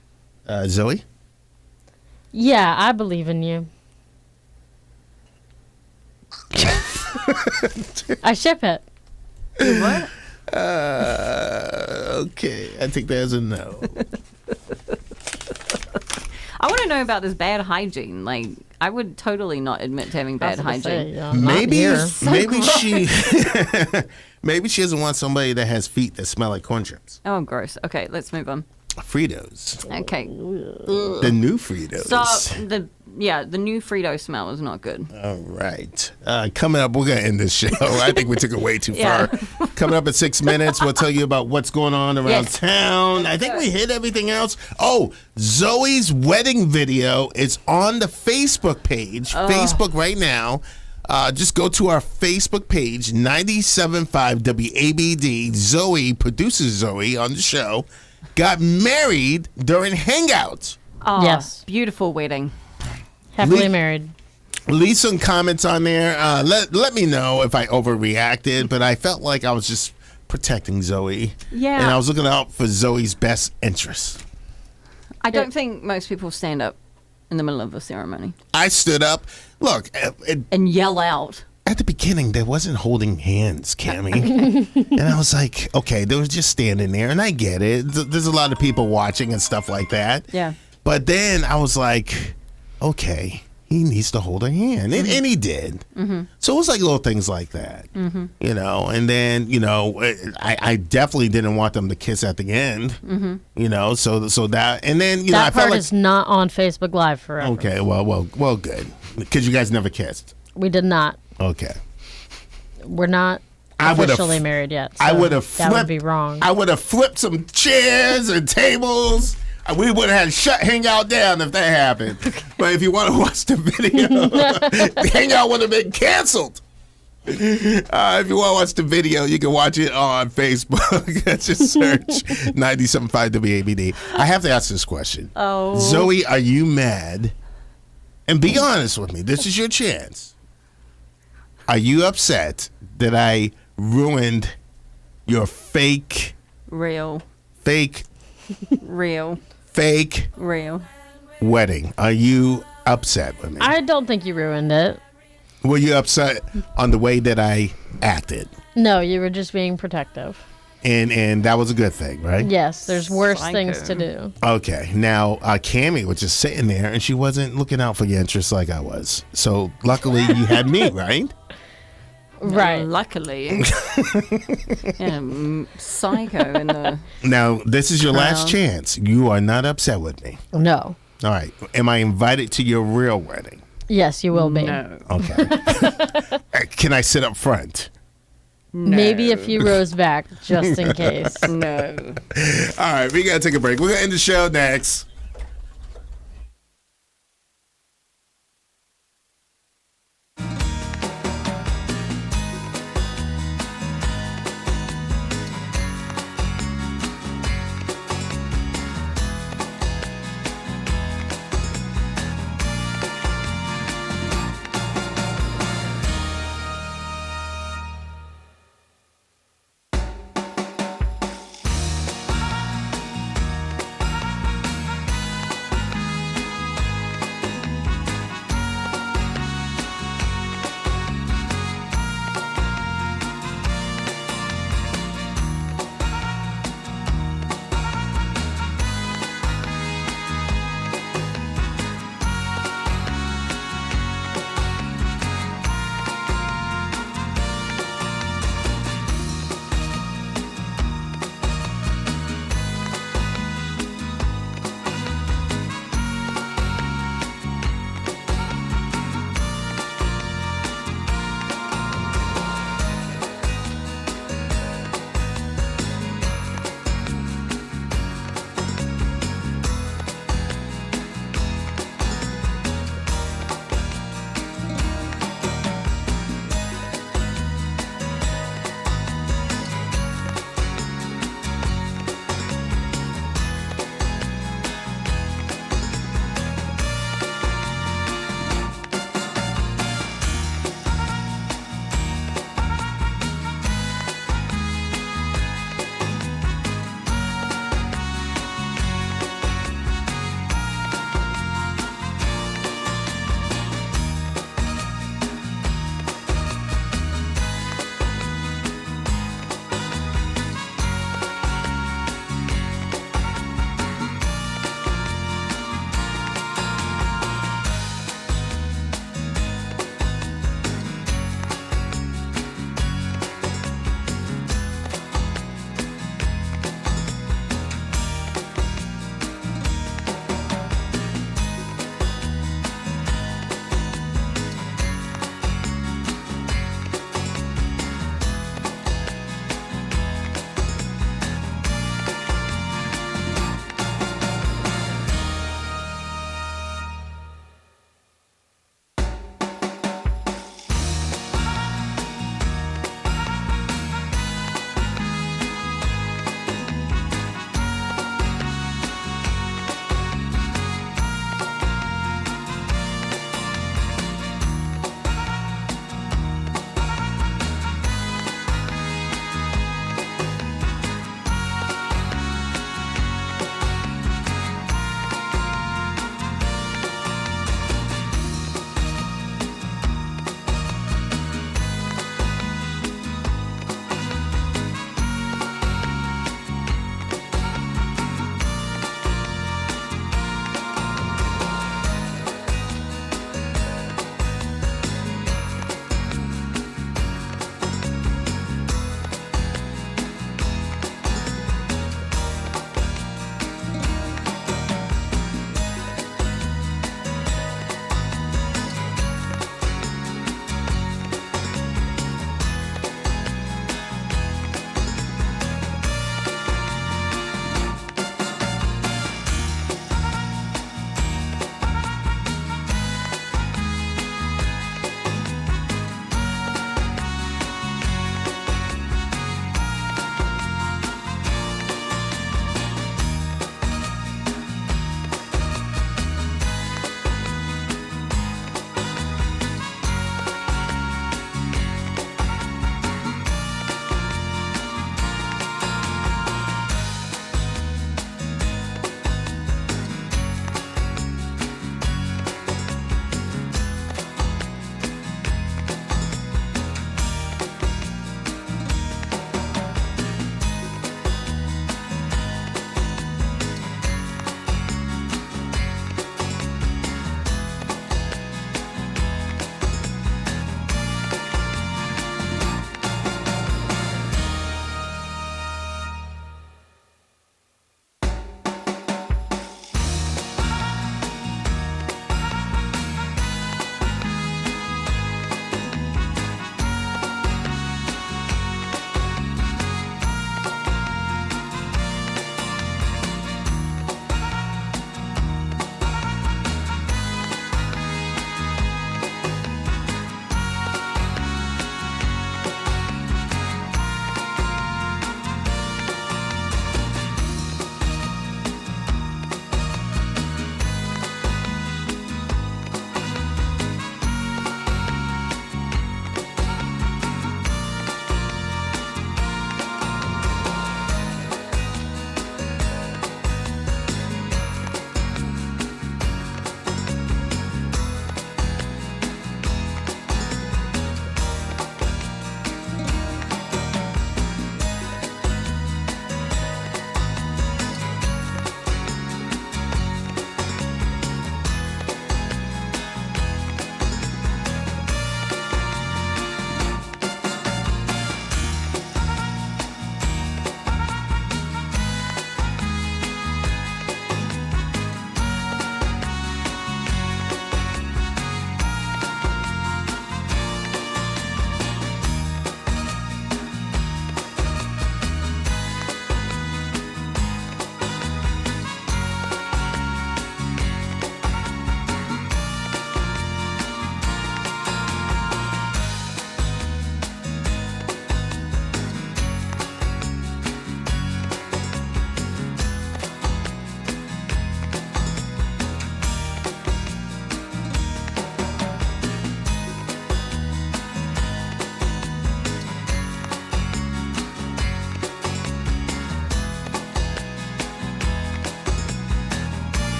Zoe? Yeah, I believe in you. I ship it. What? Okay. I think there's a no. I want to know about this bad hygiene. Like, I would totally not admit to having bad hygiene. Maybe So she maybe she doesn't want somebody that has feet that smell like corn chips. Oh, gross. Okay, let's move on. Fritos. Okay. The new Fritos. Stop. The new Frito smell is not good. All right. Coming up, we're going to end this show. I think we took it way too Yeah. far. Coming up in 6 minutes, we'll tell you about what's going on around Yes. town. I think we hit everything else. Oh, Zoe's wedding video is on the Facebook page. Facebook right now. Just go to our Facebook page, 97.5 WABD. Zoe, producer Zoe on the show, got married during Hangouts. Oh, Yes. Beautiful wedding. Happily Lee- married. Leave some comments on there. Let me know if I overreacted, but I felt like I was just protecting Zoe. Yeah. And I was looking out for Zoe's best interests. I don't think most people stand up in the middle of a ceremony I stood up. Look, and yell out. at the beginning, there wasn't holding hands, Cammie. And I was like, okay, they were just standing there, and I get it. There's a lot of people watching and stuff like that. Yeah. But then I was like, okay, he needs to hold her hand. And he did. Mm-hmm. So it was like little things like that, you know. And then, you know, I definitely didn't want them to kiss at the end, you know. So that, and then, you know, I That felt part like, is not on Facebook Live forever. okay, well, good. Because you guys never kissed. We did not. Okay. We're not I would've- officially married yet. I so would have That flipped. would be wrong. I would have flipped some chairs and tables. We would have had shut Hangout down if that happened. But if you want to watch the video, the Hangout would have been canceled. If you want to watch the video, you can watch it on Facebook. Just search 97.5 WABD. I have to ask this question. Oh. Zoe, are you mad? And be honest with me. This is your chance. Are you upset that I ruined your fake Real. fake Real. fake Real. wedding, are you upset with me? I don't think you ruined it. Were you upset on the way that I acted? No, you were just being protective. And that was a good thing, right? Yes, there's worse Psycho. things to do. Okay. Now, Cammie was just sitting there, and she wasn't looking out for your interests like I was. So, luckily, you had me, right? Right. Luckily. Psycho in the. Now, this is your last Crown. chance. You are not upset with me. No. All right. Am I invited to your real wedding? Yes, you will be. No. Okay. Can I sit up front? Maybe a few rows back, just in case. No. All right. We got to take a break. We're going to end the show next.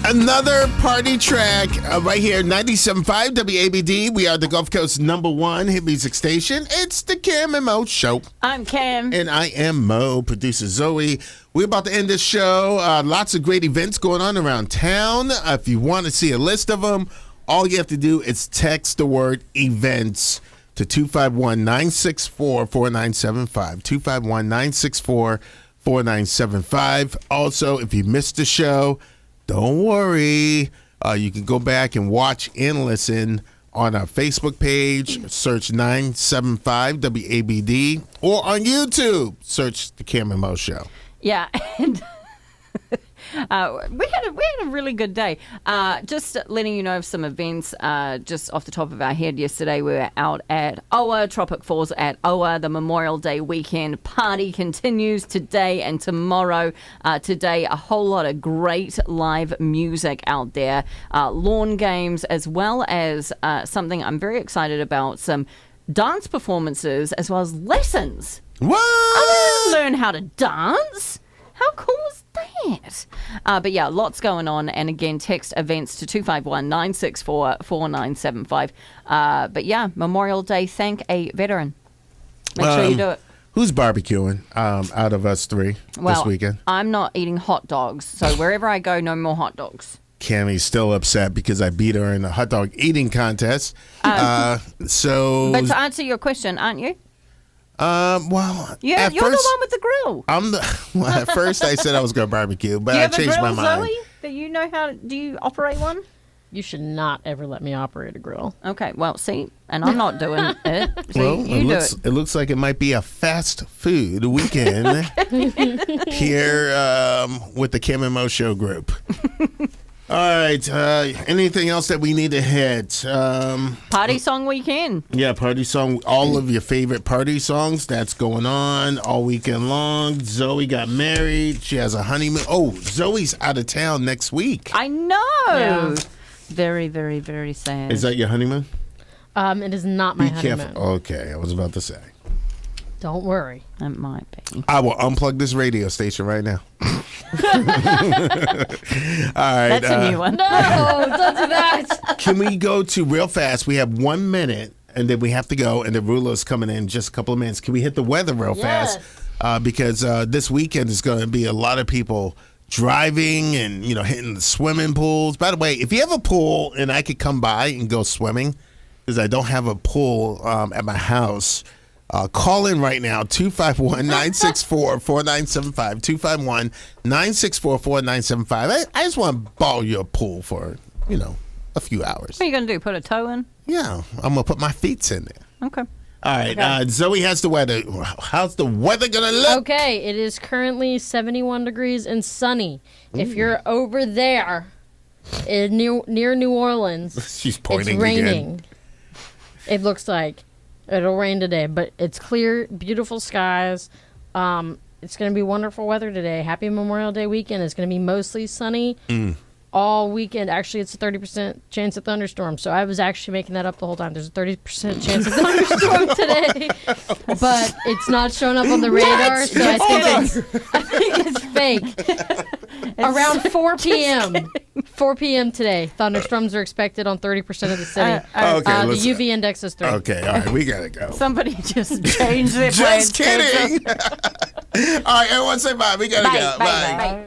Another party track right here, 97.5 WABD. We are the Gulf Coast #1 hit music station. It's the Cam and Mo Show. I'm Cam. And I am Mo, producer Zoe. We're about to end this show. Lots of great events going on around town. If you want to see a list of them, all you have to do is text the word events to 251-964-4975. 251-964-4975. Also, if you missed the show, don't worry. You can go back and watch and listen on our Facebook page. Search 975 WABD. Or on YouTube, search The Cam and Mo Show. Yeah, and we had a really good day. Just letting you know of some events just off the top of our head. Yesterday we were out at Oa, Tropic Falls at Oa. The Memorial Day weekend party continues today and tomorrow. Today, a whole lot of great live music out there. Lawn games, as well as something I'm very excited about, some dance performances as well as lessons. What? I didn't learn how to dance. How cool is that? But yeah, lots going on. And again, text events to 251-964-4975. But yeah, Memorial Day, thank a veteran. Make sure you do it. Who's barbecuing out of us three this weekend? I'm not eating hot dogs. So wherever I go, no more hot dogs. Cammie's still upset because I beat her in the hot dog eating contest. But to answer your question, aren't you? Well, You're at the first, one with the grill. at first I said I was going to barbecue, but Do you I have a changed grill, my mind. Zoe? Do you know how? Do you operate one? You should not ever let me operate a grill. Okay, well, see, and I'm not doing it. So Well, you do it. it looks like it might be a fast food weekend here with the Cam and Mo Show group. All right. Anything else that we need to hit? Party song weekend. Yeah, party song. All of your favorite party songs. That's going on all weekend long. Zoe got married. She has a honeymoon. Oh, Zoe's out of town next week. I know. Yeah. Very, very, very sad. Is that your honeymoon? It is not my Be honeymoon. careful. Okay, I was about to say. Don't worry. It might be. I will unplug this radio station right now. All right. That's a new one. No, don't do that. Can we go to real fast? We have 1 minute, and then we have to go, and the ruler's coming in just a couple of minutes. Can we hit the weather real Yes. fast? Because this weekend is going to be a lot of people driving and, hitting the swimming pools. By the way, if you have a pool and I could come by and go swimming, because I don't have a pool at my house, call in right now, 251-964-4975, 251-964-4975. I just want to borrow your pool for, a few hours. What are you going to do? Put a toe in? Yeah, I'm going to put my feet in there. Okay. All right, Zoe has the weather. How's the weather going to look? Okay, it is currently 71 degrees and sunny. If you're over there near New Orleans, She's pointing it's raining. again. It looks like it'll rain today, but it's clear, beautiful skies. It's going to be wonderful weather today. Happy Memorial Day weekend. It's going to be mostly sunny all weekend. Actually, it's a 30% chance of thunderstorm. So I was actually making that up the whole time. There's a 30% chance of thunderstorm today, but it's not showing up on the radar. So I think it's fake. Around 4 p.m. 4 p.m. today, thunderstorms are expected on 30% of the city. Okay, The let's- UV index is 3. Okay, all right, we got to go. Somebody just changed their plans. Just kidding. All right, everyone say bye. We got to Bye, go. bye, bye.